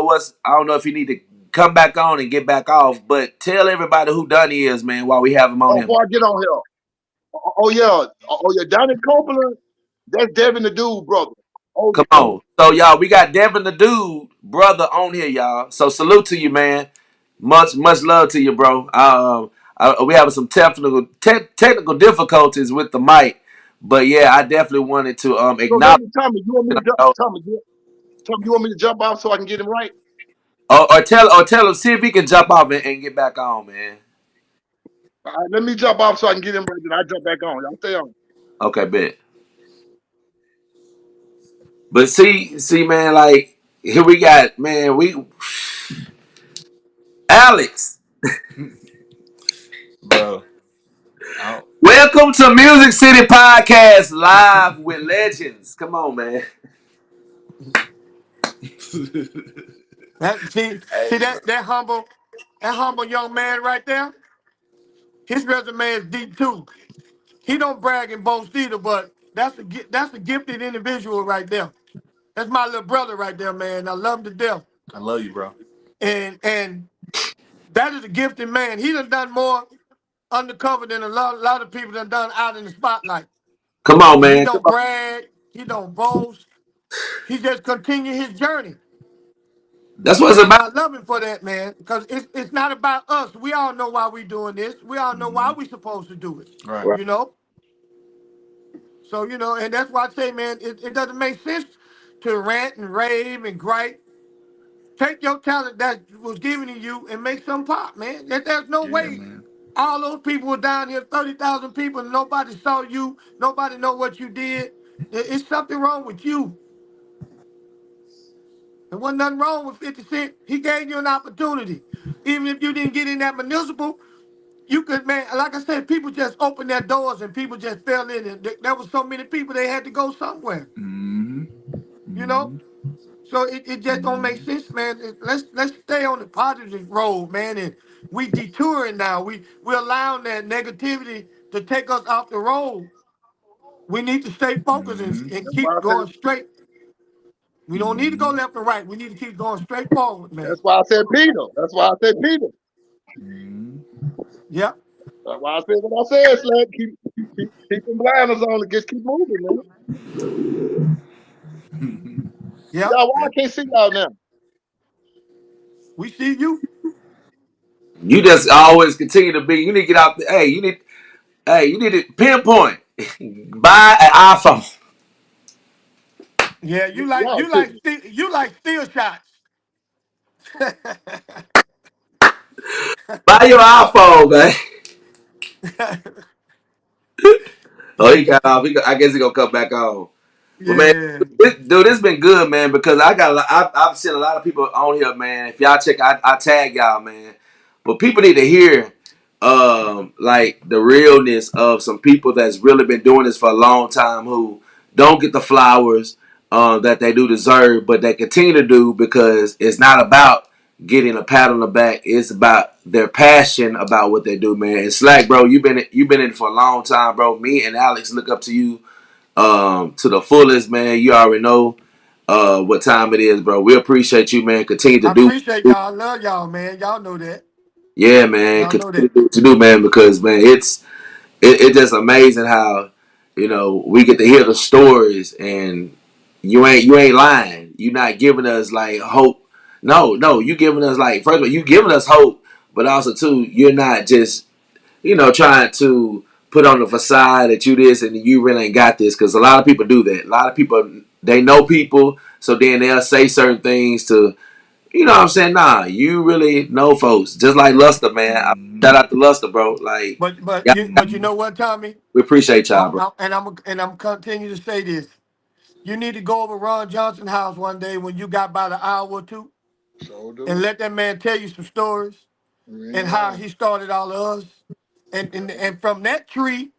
D: know if you need to come back on and get back off, but tell everybody who Donnie is, man, while we have him on
C: Oh,
D: here.
C: before I get on here. Oh yeah, Donnie Copeland, that's Devin the Dude, brother. Old
D: Come
C: school.
D: on. So y'all, we got Devin the Dude, brother, on here, y'all. So salute to you, man. Much love to you, bro. We having some technical difficulties with the mic, but yeah, I definitely wanted to
C: So
D: acknowledge.
C: lady, Tommy, you want me to jump? Tommy, you want me to jump off so I can get him right?
D: Or tell him, see if he can jump off and get back on, man.
C: All right, let me jump off so I can get him right. Then I jump back on. Y'all stay on.
D: Okay, bet. But see, man, like here we got, man, we Alex.
E: Bro. I
D: Welcome to Music City Podcast live with legends. Come on, man.
B: See
E: Hey, bro.
B: that humble young man right there. His resume is deep too. He don't brag and boast either, but that's a gifted individual right there. That's my little brother right there, man. I love him to death.
E: I love you, bro.
B: And that is a gifted man. He done more undercover than a lot of people done out in the spotlight.
D: Come on,
B: And he
D: man. Come
B: don't
D: on.
B: brag, he don't boast. He just continue his journey.
D: That's what it's
B: And
D: about.
B: I love him for that, man, because it's not about us. We all know why we doing this. We all know why
E: Mm-hmm.
B: we supposed to do it,
E: Right.
C: Right.
B: you know? So, and that's why I say, man, it doesn't make sense to rant and rave and gripe. Take your talent that was given to you and make some pop, man. There's no
E: Yeah,
B: way
E: man.
B: all those people were down here, 30,000 people, and nobody saw you, nobody know what you did. It's something wrong with you. There wasn't nothing wrong with 50 Cent. He gave you an opportunity. Even if you didn't get in that municipal, you could, man, like I said, people just opened their doors and people just fell in. And there was so many people, they had to go somewhere,
E: Mm-hmm.
B: you know?
E: Mm-hmm.
B: So it just don't make
E: Mm-hmm.
B: sense, man. Let's stay on the positive road, man. And we detouring now. We're allowing that negativity to take us off the road. We need to stay focused
E: Mm-hmm.
B: and
C: That's why
B: keep
C: I said.
B: going straight. We don't need to go
E: Mm-hmm.
B: left and right. We need to keep going straight forward, man.
C: That's why I said Peter. That's why I said Peter.
E: Mm-hmm.
B: Yep.
C: That's why I said what I said, Slad. Keep them blinders on and just keep moving, man.
B: Yep.
C: Y'all, why I can't see y'all now?
B: We see you.
D: You just always continue to be. You need to get out. You need to pinpoint. Buy an iPhone.
B: Yeah,
C: Y'all tripping.
B: you like steel shots.
D: Buy your iPhone, man. Oh, he got off. I guess he gonna come back on. But man,
B: Yeah.
D: dude, this been good, man. Because I've seen a lot of people on here, man. If y'all check, I tag y'all, man. But people need to hear, like the realness of some people that's really been doing this for a long time who don't get the flowers that they do deserve, but they continue to do because it's not about getting a pat on the back. It's about their passion about what they do, man. And Slack, bro, you've been in it for a long time, bro. Me and Alex look up to you to the fullest, man. You already know what time it is, bro. We appreciate you, man. Continue to
B: I
D: do,
B: appreciate y'all. I love y'all, man. Y'all know that.
D: yeah, man.
B: Y'all know
D: Continue
B: that.
D: to do what you do, man, because man, it's just amazing how we get to hear the stories and you ain't lying. You're not giving us like hope No, you giving us like first of all, you giving us hope, but also too, you're not just trying to put on the facade that you this and you really ain't got this because a lot of people do that. A lot of people they know people, so then they'll say certain things to what I'm saying. Nah, you really know folks, just like Luster, man. Shout out to Luster, bro. Like, yeah,
B: But you know what, Tommy?
D: we appreciate y'all, bro.
B: I'm continue to say this. You need to go over Ron Johnson's house one day when you got about an hour or two
C: So
B: and
C: do.
B: let that man tell you some stories
C: You ain't
B: and how
C: lying.
B: he started all of us. And from that tree,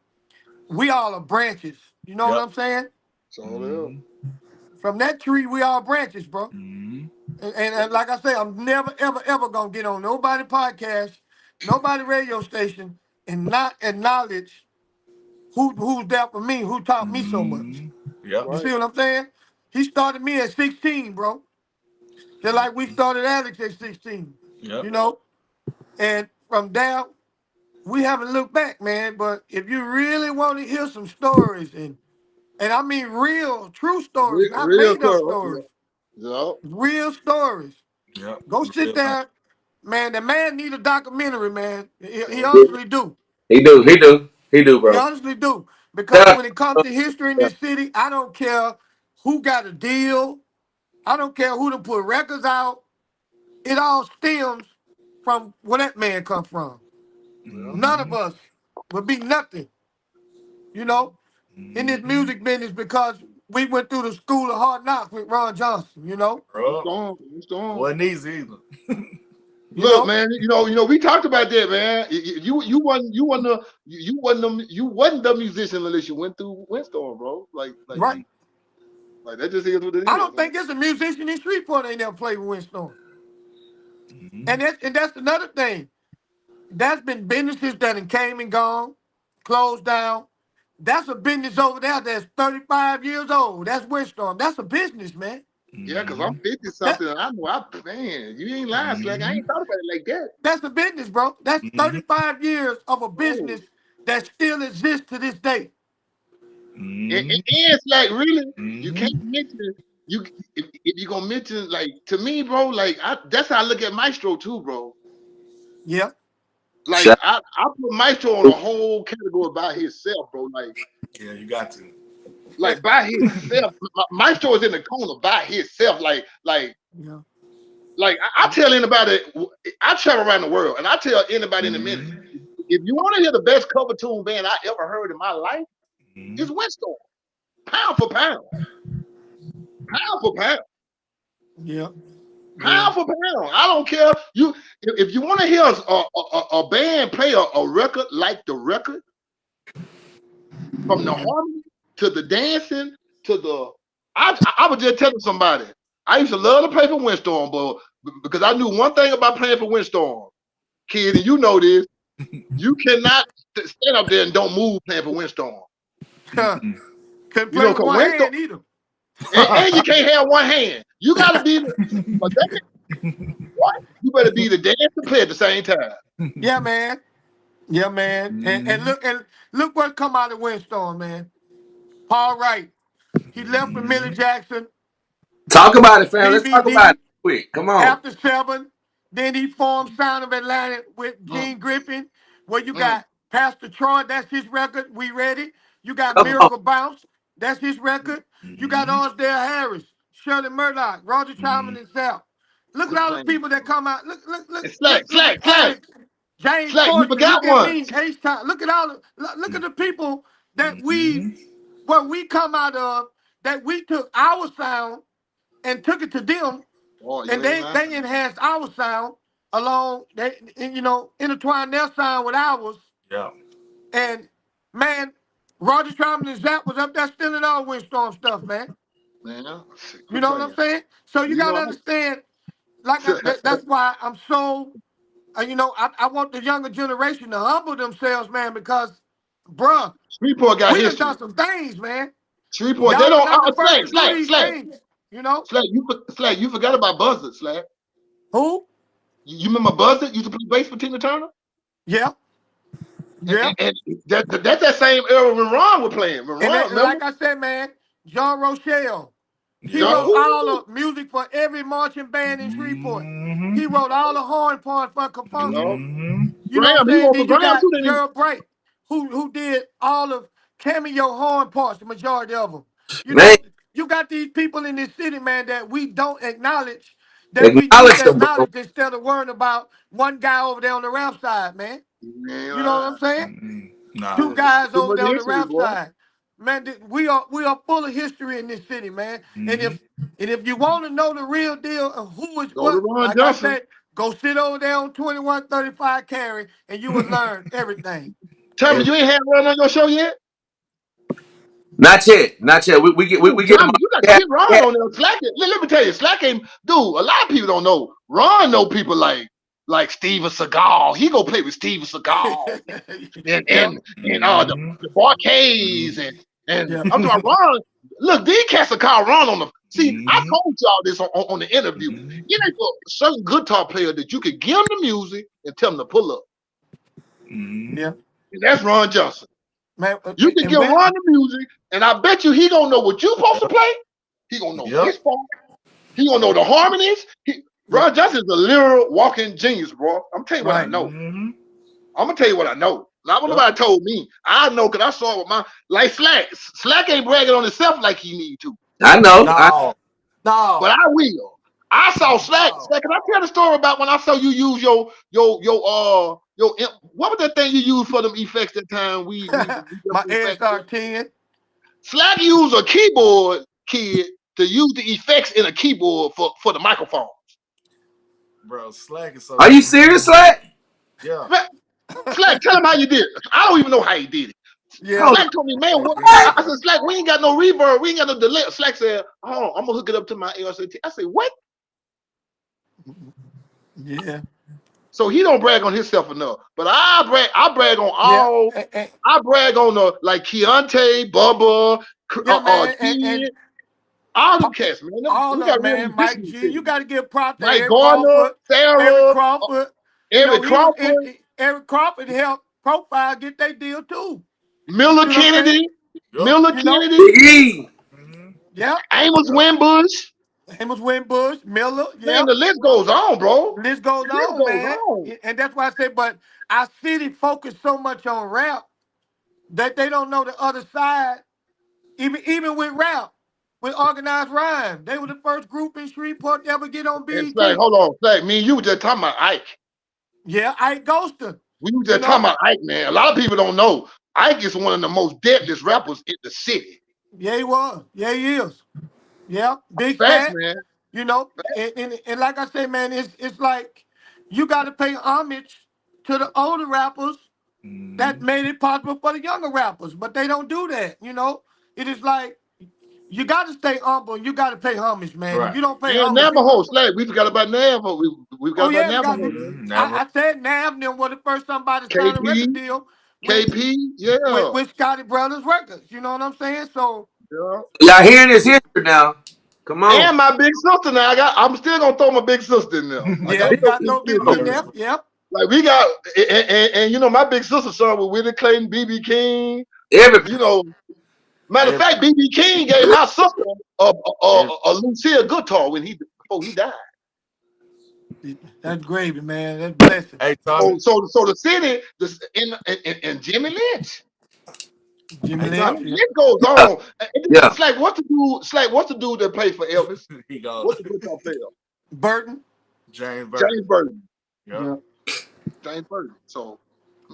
B: we all are branches. You know what
E: Yep.
B: I'm saying?
C: So do.
E: Mm-hmm.
B: From that tree, we all branches, bro.
E: Mm-hmm.
B: And like I say, I'm never, ever, ever gonna get on nobody podcast, nobody radio station, and not acknowledge who's there for me, who taught me so much.
E: Mm-hmm.
C: That's
E: Yep.
B: You
C: right.
B: see what I'm saying? He started me at 16, bro. Just like we started Alex at 16.
E: Yep.
B: You know? And from there, we haven't looked back, man. But if you really want to hear some stories, and I mean real, true stories, not
C: Real
B: made up
C: thorough.
B: stories,
C: Yeah.
B: real stories.
E: Yep.
B: Go sit
E: Real life.
B: there, man. The man need a documentary, man. He
C: So do.
B: honestly do.
D: He do,
B: He
D: bro.
B: honestly do.
D: Shout
B: Because
D: out
B: when it comes to history in
D: to
B: this city, I don't care who got a deal. I don't care who to put records out. It all stems from where that man come from.
C: Yeah.
B: None of
E: Mm-hmm.
B: us would be nothing, you know, in this
E: Mm-hmm.
B: music business because we went through the school of hard knocks with Ron Johnson, you know.
C: You
E: Bro,
C: storm. You storm.
E: wasn't easy either.
B: You
C: Look,
B: know,
C: man. We talked about that, man. You wasn't the musician unless you went through Windstorm, bro.
B: right?
C: Like that just is what it
B: I
C: is,
B: don't
C: man.
B: think there's a musician in Shreveport ain't never played with Windstorm.
E: Mm-hmm.
B: And that's another thing. That's been businesses that have came and gone, closed down. That's a business over there that's 35 years old. That's Windstorm. That's a business, man.
C: Yeah, because I'm
E: Mm-hmm.
C: 50
B: That
C: something. And I know man, you ain't lying, Slack. I
E: Mm-hmm.
C: ain't thought about it like that.
B: that's a business, bro. That's
E: Mm-hmm.
B: 35 years of a
C: Oh.
B: business that still exists to this day.
C: And it's like really, you can't
E: Mm-hmm.
C: mention you if you're gonna mention like to me, bro, like that's how I look at Maestro too, bro.
B: Yeah.
C: Like
D: shout
C: I put Maestro on a whole category by himself, bro.
E: Yeah, you got to.
B: Eh,
C: Like by himself. Maestro is in the corner by himself.
B: Yeah.
C: I tell anybody, I travel around the world, and I tell anybody in the minute,
E: Mm-hmm.
C: if you want to hear the best cover tune band I ever heard in my life,
E: Mm-hmm.
C: it's Windstorm. Pound for pound, pound for pound,
B: Yeah. Yeah.
C: pound for pound. I don't care. If you want to hear a band play a record like the record, from the
B: Yeah.
C: harmony to the dancing to the, I was just telling somebody, I used to love to play for Windstorm, but because I knew one thing about playing for Windstorm, kid, and you know this. You cannot stand up there and don't move playing for Windstorm.
E: Mm-mm.
B: Couldn't play with
C: Cause
B: one
C: Windstorm,
B: hand either.
C: and you can't have one hand. You got to be but that, what? You better be the dance and play at the same time.
B: Yeah, man. Yeah, man. And
E: Mm-hmm.
B: look what come out of Windstorm, man. Paul Wright. He left with Millie
E: Mm-hmm.
B: Jackson,
D: Talk about it, fam. Let's talk about it
B: BBD,
D: quick. Come on.
B: After Seven. Then he formed Sound of Atlanta with
C: Mm,
B: Gene Griffin, where you
C: mm,
B: got Pastor Troy, that's his record, We Ready. You got
D: Come on.
B: Miracle Bounce, that's his record. You got
E: Mm-hmm.
B: Osdale Harris, Shirley Murdoch, Roger
E: Mm-hmm.
B: Troutman himself. Look at
C: quit
B: all the
C: playing.
B: people that come out. Look,
C: And Slack,
B: look
C: Slack,
B: at
C: Slack,
B: Alex, James
C: Slack. You
B: Fortney.
C: forgot
B: Look at
C: one.
B: me, H-Time. Look at look at the people that
E: Mm-hmm.
B: where we come out of, that we took our sound and took it to them,
C: Oh, you
B: and
C: ain't lying.
B: they enhanced our sound along. They intertwined their sound with ours.
E: Yeah.
B: And man, Roger Troutman and Zach was up there stealing all Windstorm stuff, man.
C: Man,
B: You
C: quit
B: know what I'm
C: playing.
B: saying? So you
C: You
B: gotta
C: know,
B: understand. That's why I'm so. I want the younger generation to humble themselves, man, because, bruh,
C: Shreveport got
B: we done
C: history.
B: done some things, man.
C: Shreveport, they
B: Y'all are
C: don't.
B: not the first
C: Slack,
B: to do
C: Slack,
B: these
C: Slack,
B: things. You know
C: Slack. Slack. You forgot about Buzzard, Slack.
B: who?
C: You remember Buzzard used to play bass for Tina Turner?
B: Yeah, yeah.
C: And that's that same era when Ron was playing. When
B: And,
C: Ron,
B: and
C: remember?
B: like I said, man, John Rochelle. He
C: Yeah.
B: wrote
E: Yep.
B: all
C: Ooh.
B: the music for every marching band in Shreveport.
E: Mm-hmm.
B: He wrote all the horn parts for
C: Yeah.
B: Confunction.
E: Mm-hmm.
B: You know what I'm
C: Graham, he
B: saying?
C: wrote for
B: Then you
C: Graham
B: got
C: too, didn't he?
B: Gerald Bright, who did all of cameo horn parts, the majority of them. You
D: Man,
B: know, you got these people in this city, man, that we don't acknowledge, that we need
D: acknowledge
B: to
D: them, bro.
B: acknowledge instead of worrying about one guy over there on the rap side, man.
C: Man,
B: You know what I'm saying?
E: Mm-hmm. Nah.
B: Two
C: yeah.
B: guys
C: Too
B: over
C: much
B: there on the
C: history,
B: rap
C: boy.
B: side. Man, we are full of history in this city, man. And
E: Mm-hmm.
B: if you want to know the real deal of who is
C: Go to
B: what,
C: Ron
B: like I
C: Johnson.
B: said, go sit over there on 2135 carry and you will learn everything.
C: Tell me,
E: And
C: you ain't had Ron on your show yet?
D: Not yet. Not yet. We
C: Ooh,
D: get them.
C: Tommy, you got to
D: Yeah,
C: get Ron
D: yeah.
C: on there. Slack it. Let me tell you, Slack ain't dude. A lot of people don't know. Ron know people like Steven Seagal. He go play with Steven Seagal and
B: Yeah,
C: and and
E: mm-hmm.
C: the Barcades
E: Mm-hmm.
C: and
B: yeah,
C: I'm talking about Ron. Look, these cats will call Ron on the. See, I
E: Mm-hmm.
C: told y'all this on the interview.
E: Mm-hmm.
C: You ain't a certain guitar player that you could give him the music and tell him to pull up.
E: Mm-hmm.
B: yeah,
C: And that's Ron Johnson.
B: man.
C: You can
B: And
C: give
B: when,
C: Ron the music, and I bet you he gonna know what you supposed to
E: Yep.
C: play. He gonna know
E: Yep.
C: his part. He gonna know the harmonies.
B: yeah,
C: Ron Johnson is a literal walking genius, bro. I'm tell you what I
B: right.
C: know.
E: Mm-hmm.
C: I'm gonna tell you what I know. Not what
E: Yep.
C: nobody told me. I know because I saw it with my like Slack. Slack ain't bragging on himself like he need to,
D: I know.
E: No.
C: but
B: No,
C: I will. I saw Slack.
E: No.
C: Slack, can I tell the story about when I saw you use what was that thing you used for them effects that time we did
B: my
C: them effects?
B: ASR 10.
C: Slack used a keyboard kid to use the effects in a keyboard for the microphone.
E: Bro, Slack is so
D: Are you
E: genius,
D: serious,
E: man.
D: Slack?
E: Yeah.
C: Man, Slack, tell him how you did it. I don't even know how he did it.
B: Yeah,
D: Hold on.
C: Slack told me, man,
E: Hey,
C: what?
E: genius,
C: I
E: bro.
C: said, Slack, we ain't got no reverb. We ain't got no delay. Slack said, oh, I'm going to hook it up to my ARCT. I said, what?
B: yeah,
C: So he don't brag on himself enough. But I brag on
B: yeah,
C: all. I brag on the, like, Keontae, Bubba,
B: yeah, man. And
C: Kid, all them cats, man.
B: all
C: We
B: of
C: got
B: them,
C: real
B: man. Mike
C: musicians in the
B: G, you
C: city.
B: got to give props to
C: Mike
B: Eric
C: Gardner,
B: Crawford. Eric
C: Sarah,
B: Crawford,
C: Eric
B: he was in,
C: Crawford,
B: Eric Crawford helped Profile get their deal too. You
C: Miller
B: see what I'm saying?
C: Kennedy,
E: Yep.
C: Miller
B: You know?
C: Kennedy,
D: Big E.
E: Mm-hmm.
B: Yeah.
C: Amos
E: Yep.
C: Wimbush.
B: Amos Winbush, Miller,
C: Man,
B: yeah.
C: the list goes on, bro.
B: List goes
C: The list
B: on,
C: goes
B: man.
C: on.
B: And that's why I say, but our city focus so much on rap that they don't know the other side. Even with rap, with organized rhyme, they were the first group in Shreveport to ever get on
C: And Slack,
B: BET.
C: hold on, Slack. Me and you were just talking about Ike.
B: Yeah, Ike Ghoster,
C: We were
B: you
C: just talking
B: know?
C: about Ike, man. A lot of people don't know. Ike is one of the most deadliest rappers in the city.
B: Yeah, he was. Yeah, he is. Yeah, big
C: Facts,
B: fat,
C: man.
B: you know. And like I say, man, it's like you got to pay homage to the older rappers that
E: Mm-hmm.
B: made it possible for the younger rappers, but they don't do that, you know. It is like you got to stay humble and you got to pay homage, man. If
E: Right.
B: you don't pay
C: And
B: homage, people.
C: Navajo, Slack. We forgot about Navajo. We forgot
B: Oh
C: about
B: yeah, we
C: Navajo,
B: got.
C: man.
E: Mm-hmm. Never.
B: I said Nav them was the first somebody signed a record
C: KP,
B: deal with
C: KP, yeah.
B: Scotty Brothers Records. You know what I'm saying? So
C: Yeah.
D: Y'all hearing this history now? Come on.
C: And my big sister now. I'm still gonna throw my big sister in there. I
B: yeah,
C: gotta
B: you
C: throw
B: got to
C: Big
B: throw
C: Sis
B: BB
C: in
B: in
C: there.
B: there. Yep.
C: Like we got, and you know, my big sister son with Willie Clayton, BB King.
D: Everybody.
C: You know, matter of
E: Every,
C: fact, BB King gave my sister
E: every,
C: a Lucia guitar before he died.
B: That's gravy, man. That's blessing.
E: hey,
C: So
E: Tommy.
C: so the city, and Jimmy Lynch.
B: Jimmy
E: Hey,
C: I
B: Lynch.
C: mean,
E: Tommy.
B: Yeah.
C: it goes
D: Yeah.
C: on.
D: Yeah.
C: It's like what's the dude? It's like what's the dude that played for Elvis?
E: He goes,
C: What's the guitar player?
B: Burton.
E: James Burton.
C: James Burton.
E: Yep.
B: Yeah.
C: James Burton. So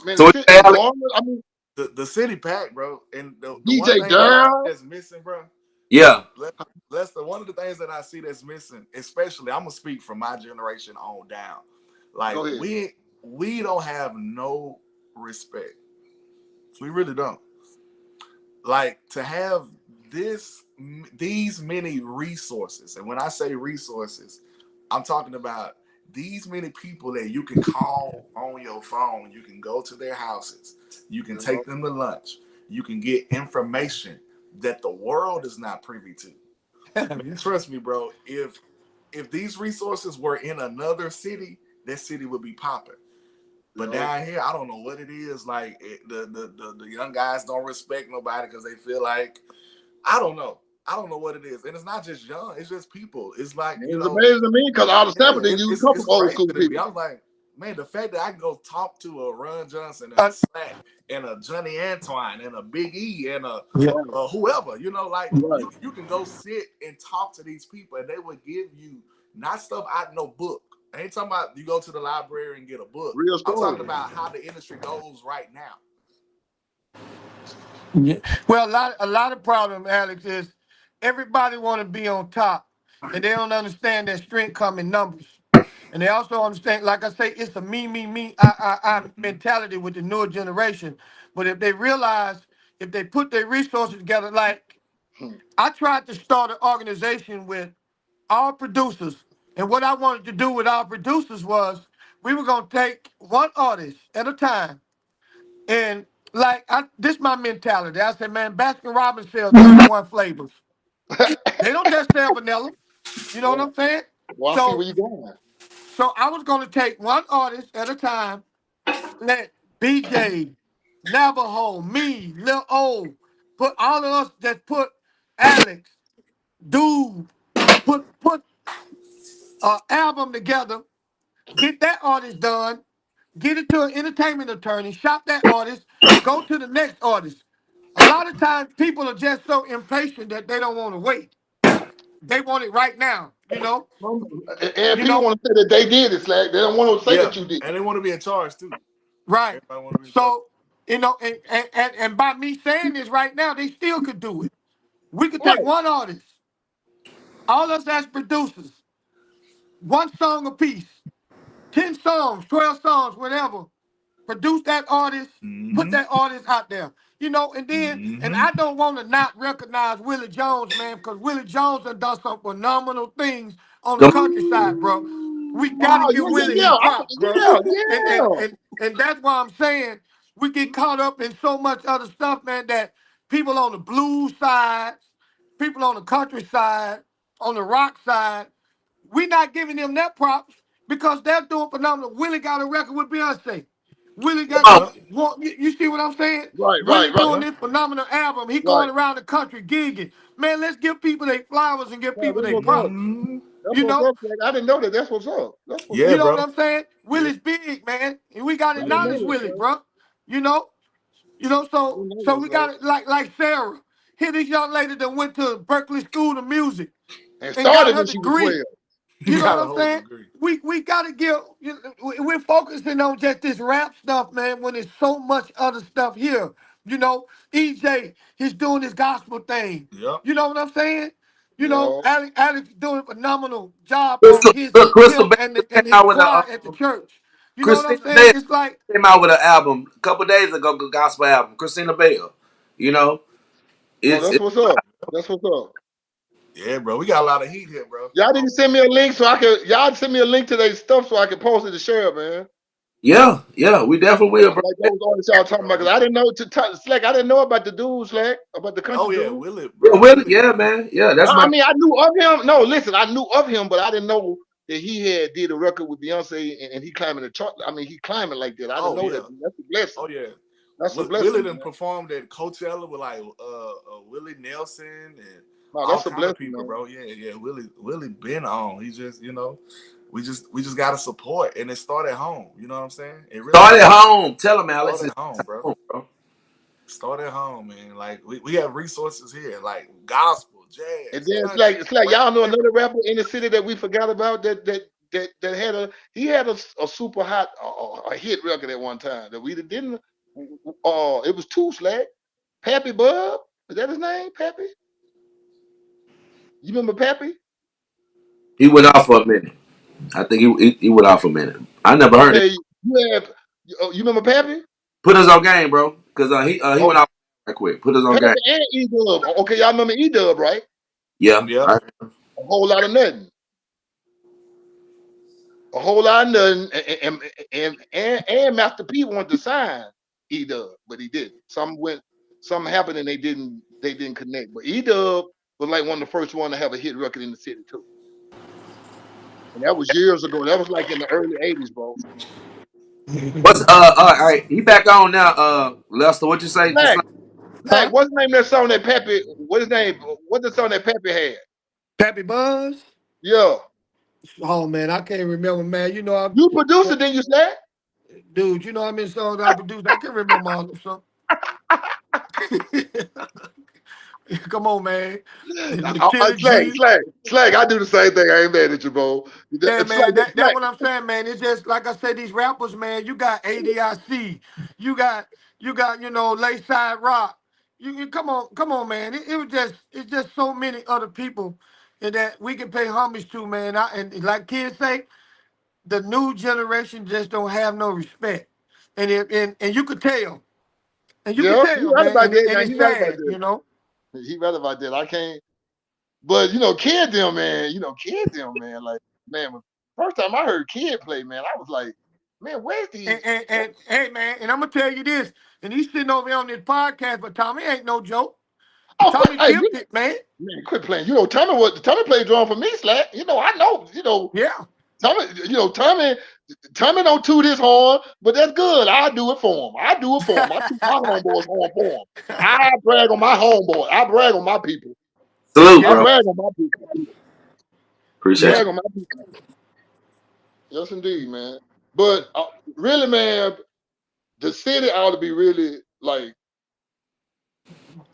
C: man,
D: So what you say,
C: in
D: Alex?
C: Garland, I mean
E: The city packed, bro. And the one
C: DJ
E: thing that I see
C: Durrell,
E: that's missing, bro.
D: Yeah.
E: Lester, one of the things that I see that's missing, especially I'm gonna speak from my generation on down. Like
C: go ahead.
E: we don't have no respect. We really don't. Like to have these many resources, and when I say resources, I'm talking about these many people that you can call on your phone. You can go to their houses. You can
C: Yeah.
E: take them to lunch. You can get information that the world is not privy to. Man, trust me, bro. If these resources were in another city, that city would be popping. But
C: Yeah.
E: down here, I don't know what it is. Like the young guys don't respect nobody because they feel like I don't know. I don't know what it is, and it's not just young. It's just people. It's like
C: It's amazing to me because all the
E: yeah,
C: samples they use come
E: it's
C: from old
E: crazy
C: school
E: to me.
C: people.
E: I was like, man, the fact that I can go talk to a Ron Johnson and a
B: Uh,
E: Slack and a Johnny Antoine and a Big E and
B: yeah.
C: Right,
E: whoever, like
C: right.
E: you can go sit and talk to these people and they will give you not stuff out no book. I ain't talking about you go to the library and get a book.
C: Real
E: I'm talking
C: story.
E: about how the industry goes right now.
B: Yeah. Well, a lot of problem, Alex, is everybody want to be on top, and they don't understand that strength come in numbers. And they also understand, like I say, it's a me, I mentality with the newer generation. But if they realize, if they put their resources together, like
C: Hmm.
B: I tried to start an organization with all producers, and what I wanted to do with our producers was we were gonna take one artist at a time, and like this my mentality. I said, man, Baskin Robbins sells 21 flavors. They don't just sell vanilla. You know what
C: Well,
B: I'm saying?
C: well, I see where
B: So
C: you're going.
B: so I was gonna take one artist at a time, let BJ, Navajo, me, Lil O, put all of us that put Alex, Dude, put album together, get that artist done, get it to an entertainment attorney, shop that artist, go to the next artist. A lot of times people are just so impatient that they don't want to wait. They want it right now, you know?
C: And
B: You
C: people
B: know?
C: want to say that they did it, Slack. They don't want to say
E: Yeah,
C: that you did.
E: and they want to be in charge too.
B: Right.
E: Everybody want to be in charge.
B: So, and by me saying this right now, they still could do it. We could take
C: Right.
B: one artist, all us as producers, one song apiece, 10 songs, 12 songs, whatever. Produce that artist, put
E: Mm-hmm.
B: that artist out there. And then, and
E: Mm-hmm.
B: I don't want to not recognize Willie Jones, man, because Willie Jones has done some phenomenal things on the
D: Come
B: countryside, bro. We gotta
C: Oh,
B: give
C: yeah,
B: Willie
C: yeah,
B: his
C: yeah.
B: props, bro.
C: Yeah,
B: And and
C: yeah.
B: and and that's why I'm saying we get caught up in so much other stuff, man, that people on the blues side, people on the countryside, on the rock side, we not giving them that props because they're doing phenomenal. Willie got a record with Beyonce. Willie got
D: on.
E: Yep.
B: you see what I'm saying?
C: Right, right,
B: Willie
C: right,
B: doing
E: Yep.
B: this phenomenal album. He
C: right.
B: going around the country gigging. Man, let's give people their flowers and give
C: No,
B: people
C: that's
B: their
C: what's up.
B: props.
E: Mm-hmm.
C: That's
B: You
C: what's
B: know?
C: up, Slack. I didn't know that. That's what's up. That's what's
E: Yeah,
B: You
C: up.
B: know what
E: bro.
B: I'm saying?
E: Yeah.
B: Willie's big, man. And we got to
C: I didn't
E: Mm-hmm.
B: acknowledge
C: know that,
B: Willie,
C: Slack.
B: bro. You know?
C: I
B: So
C: didn't know
B: so
C: that,
B: we
C: Slack.
B: got it like Sarah. Here this young lady that went to Berkeley School of Music
C: And
B: and got
C: started
B: her
C: when she was
B: degree.
C: 12.
B: You know
E: Got
B: what
E: a
B: I'm
E: whole
B: saying?
E: degree.
B: We gotta give. We're focusing on just this rap stuff, man. When there's so much other stuff here. EJ, he's doing his gospel thing.
E: Yep.
B: You know what I'm saying?
C: Yo,
B: Alex doing a phenomenal job on
D: Crystal,
B: his
D: look, Crystal
B: him
D: Bay
B: and
D: just came
B: his
D: out with a
B: choir at the
D: um,
B: church. You know what I'm
D: Christina
B: saying?
D: Bell
B: It's like
D: came out with an album a couple days ago, a gospel album. Christina Bell, you know,
C: oh,
D: it's
C: that's what's up. That's what's up.
E: Yeah, bro. We got a lot of heat here, bro.
C: Y'all didn't send me a link so I could. Y'all send me a link to their stuff so I could post it to share, man.
D: yeah, we definitely will, bro.
C: Like those artists y'all talking about. Cause I didn't know Slack. I didn't know about the dude Slack, about the country
E: Oh yeah,
C: dude.
E: Willie,
D: Yeah,
E: bro.
D: Willie,
E: Willie
D: yeah,
E: been
D: man, yeah, that's
C: I
D: my
C: mean, I knew of him. No, listen, I knew of him, but I didn't know that he had did a record with Beyonce and he climbing the chart. I mean, he climbing like that. I didn't
E: oh
C: know
E: yeah.
C: that. That's a blessing.
E: Oh yeah.
C: That's a
E: Willie
C: blessing,
E: done
C: man.
E: performed at Coachella with like Willie Nelson and
C: No,
E: all
C: that's a
E: kind of
C: blessing,
E: people,
C: man.
E: bro. Yeah, yeah. Willie been on. He just, we just gotta support and it start at home. You know what I'm saying? It really
D: start
E: does.
D: at home. Tell him, Alex,
E: Start
D: it's
E: at home, bro.
D: home, bro.
E: Start at home, man. Like we have resources here, like gospel,
C: And
E: jazz,
C: then
E: country,
C: it's like y'all know
E: whatever.
C: another rapper in the city that we forgot about that had a super hot a hit record at one time that we didn't. It was two Slack. Pappy Bub, is that his name? Pappy? You remember Pappy?
D: He went off for a minute. I think he went off for a minute. I never heard it.
C: Okay, you have you remember Pappy?
D: Put us on game, bro, because he
C: Oh,
D: went off right quick. Put us on game.
C: Pappy and E Dub. Okay, y'all remember E Dub, right?
D: Yeah,
E: Yep.
D: all right.
C: A whole lot of nothing. A whole lot of nothing. And Master P wanted to sign E Dub, but he didn't. Something happened and they didn't connect. But E Dub was like one of the first one to have a hit record in the city too. And that was years ago. That was like in the early '80s, bro.
D: What's all right? He back on now. Lester, what you say?
C: Slack,
B: huh?
C: What's the name of that song that Pappy? what his name? What the song that Pepe had?
B: Pappy Buzz.
C: Yeah.
B: Oh man, I can't remember, man. You know,
C: You produced it, then you said?
B: dude. You know how many songs I produced? I can't remember all of them. Come on, man. The Killer G.
C: Slag. I do the same thing. I ain't mad at you, bro.
B: Yeah,
C: It's like
B: man, that
C: Slag.
B: what I'm saying, man. It's just like I said, these rappers, man. You got ADIC, you got Layside Rock. You come on, man. It's just so many other people and that we can pay homage to, man. And like kids say, the new generation just don't have no respect, and you could tell,
C: Yeah, he right
B: man,
C: about that.
B: and
C: Now
B: it's
C: he right about
B: sad,
C: that. He right about that. I can't. But Kid them, man. Kid them, man. Like, man, when first time I heard Kid play, man, I was like, man, where's
B: And,
C: these?
B: and, and hey, man, and I'm gonna tell you this, and he's sitting over here on this podcast, but Tommy ain't no joke.
C: Oh, quit!
B: Tommy
C: Hey,
B: gifted, man.
C: man, quit playing. Tommy played drum for me, Slack. I know.
B: Yeah.
C: Tommy. Tommy don't toot his horn, but that's good. I do it for him. I do it for him. I toot my homeboys horn for him. I brag on my homeboy. I brag on my people.
D: Salute,
C: I
B: Yeah.
D: bro.
C: brag on my people.
D: Appreciate
B: Yeah.
C: Brag on my people. Yes, indeed, man. But really, man, the city ought to be really like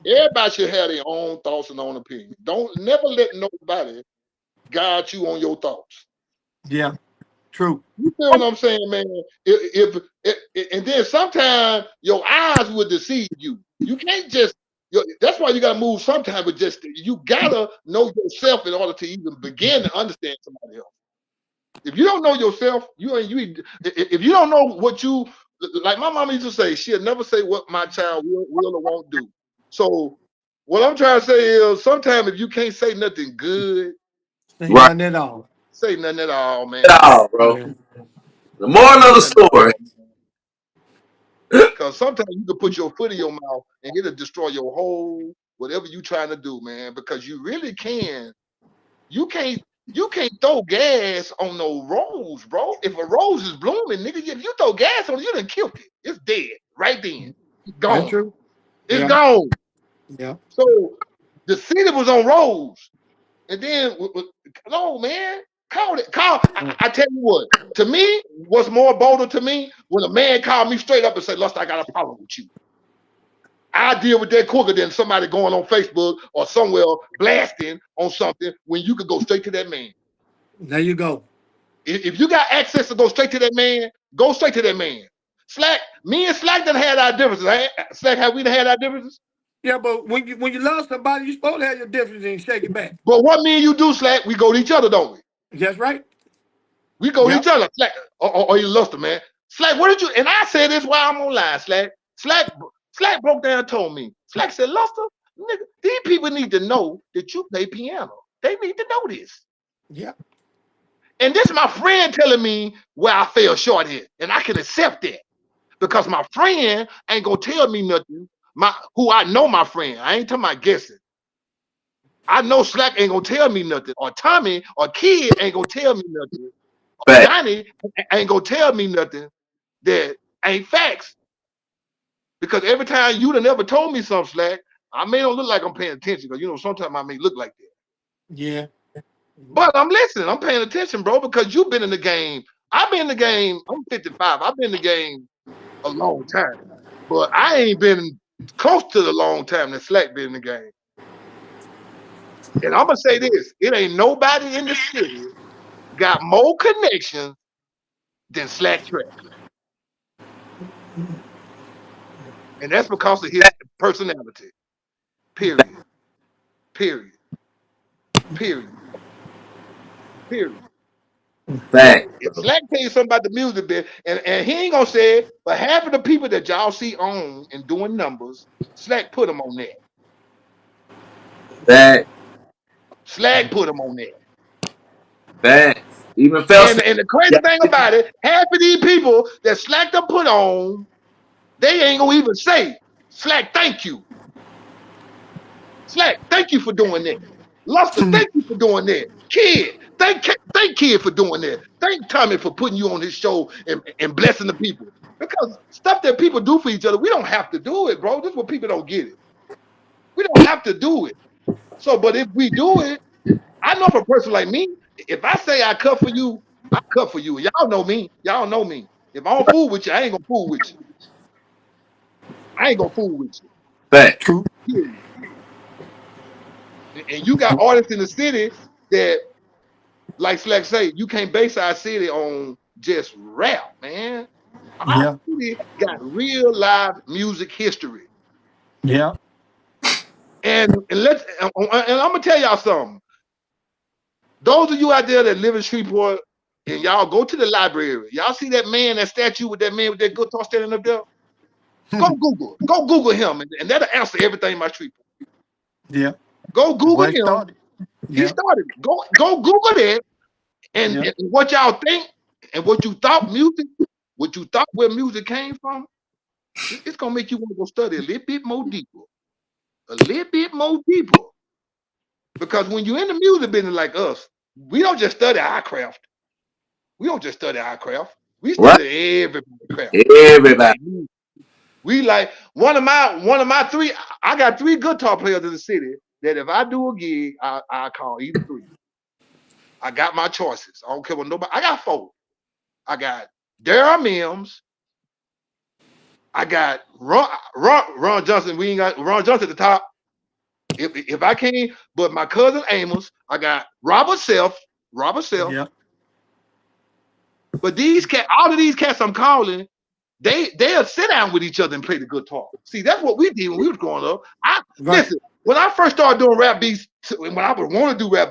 C: everybody should have their own thoughts and own opinion. Don't never let nobody guide you on your thoughts.
B: Yeah. True.
C: You feel what I'm saying, man? And then sometimes your eyes will deceive you. You can't just. That's why you gotta move sometimes. But just you gotta know yourself in order to even begin to understand somebody else. If you don't know yourself, if you don't know what you like, my mama used to say, she'll never say what my child will or won't do. So what I'm trying to say is, sometimes if you can't say nothing good,
B: Ain't
D: right.
B: nothing at all.
C: say nothing at all,
D: It
C: man.
D: all, bro.
B: Yeah.
D: The moral of
C: Say
D: the
C: nothing at
D: story.
C: all, man. Because sometimes you can put your foot in your mouth and it'll destroy your whole whatever you trying to do, man. Because you really can. You can't you can't throw gas on no rose, bro. If a rose is blooming, nigga, if you throw gas on it, you done killed it. It's dead right then. It's
B: That's
C: gone.
B: true.
C: It's
B: Yeah.
C: gone.
B: Yeah.
C: So the city was on rose. And then no, man. Call it. I tell you what, to me, what's more bolder to me, when a man called me straight up and said, Lust, I got a problem with you. I deal with that quicker than somebody going on Facebook or somewhere blasting on something when you could go straight to that man.
B: There you go.
C: If you got access to go straight to that man, go straight to that man. Slack, me and Slack done had our differences. Slack, have we done had our differences?
B: Yeah, but when you love somebody, you supposed to have your difference and shake it back.
C: But what me and you do, Slack, we go to each other, don't we?
B: That's right.
C: We go to
B: Yeah.
C: each other. Slack, or you Luster, man. Slack, what did you, and I said this while I'm online, Slack. Slack broke down and told me. Slack said, Luster, nigga, these people need to know that you play piano. They need to know this.
B: Yeah.
C: And this is my friend telling me where I fell short here. And I can accept that. Because my friend ain't gonna tell me nothing. Who I know my friend. I ain't talking about guessing. I know Slack ain't gonna tell me nothing. Or Tommy or Kid ain't gonna tell me nothing. Or
D: Fact.
C: Johnny ain't gonna tell me nothing that ain't facts. Because every time you done ever told me something, Slack, I may not look like I'm paying attention. Because sometimes I may look like that.
B: Yeah.
C: But I'm listening. I'm paying attention, bro, because you've been in the game. I've been in the game. I'm 55. I've been in the game a long time. But I ain't been close to the long time that Slack been in the game. And I'm going to say this. It ain't nobody in the city got more connections than Slack Trap. And that's because of his personality. Period. Period. Period. Period.
D: Fact.
C: If Slack tell you something about the music bit, and he ain't gonna say it, but half of the people that y'all see on and doing numbers, Slack put them on that.
D: Fact.
C: Slack put them on that.
D: Fact. Even
C: And
D: Felson.
C: and the crazy
D: Yeah.
C: thing about it, half of these people that Slack done put on, they ain't gonna even say, Slack, thank you. Slack, thank you for doing that. Luster, thank you for doing that. Kid, thank Kid for doing that. Thank Tommy for putting you on his show and blessing the people. Because stuff that people do for each other, we don't have to do it, bro. This is what people don't get it. We don't have to do it. So, but if we do it, I know for a person like me, if I say I cut for you, I cut for you. Y'all know me. Y'all know me. If I don't fool with you, I ain't gonna fool with you. I ain't gonna fool with
D: Fact.
B: True.
C: you. And you got artists in the city that, like Slack say, you can't base our city on just rap, man. Our
B: Yeah.
C: city got real live music history.
B: Yeah.
C: And I'm gonna tell y'all something. Those of you out there that live in Shreveport and y'all go to the library, y'all see that man, that statue with that man with that guitar standing up there? Go Google him, and that'll answer everything about Shreveport.
B: Yeah.
C: Go
B: That's
C: Google
B: where it
C: him.
B: started.
C: He
B: Yeah.
C: started it. Go Google that,
B: Yeah.
C: and what y'all think and what you thought music, what you thought where music came from, it's gonna make you want to go study a little bit more deeper, a little bit more deeper. Because when you're in the music business like us, we don't just study our craft. We don't just study our craft. We
D: Right.
C: study everybody's craft. We
D: Everybody.
C: like music. We like one of my three. I got three guitar players in the city that if I do a gig, I call either three. I got my choices. I don't care what nobody. I got four. I got Daryl Mims. I got Ron Johnson. We ain't got Ron Johnson at the top. If I can't, but my cousin Amos. I got Robert Self. Robert Self.
B: Yeah.
C: But these cat, all of these cats I'm calling, they'll sit down with each other and play the guitar. See, that's what we did when we was growing up. I
B: Right.
C: listen, when I first started doing rap beats, when I would want to do rap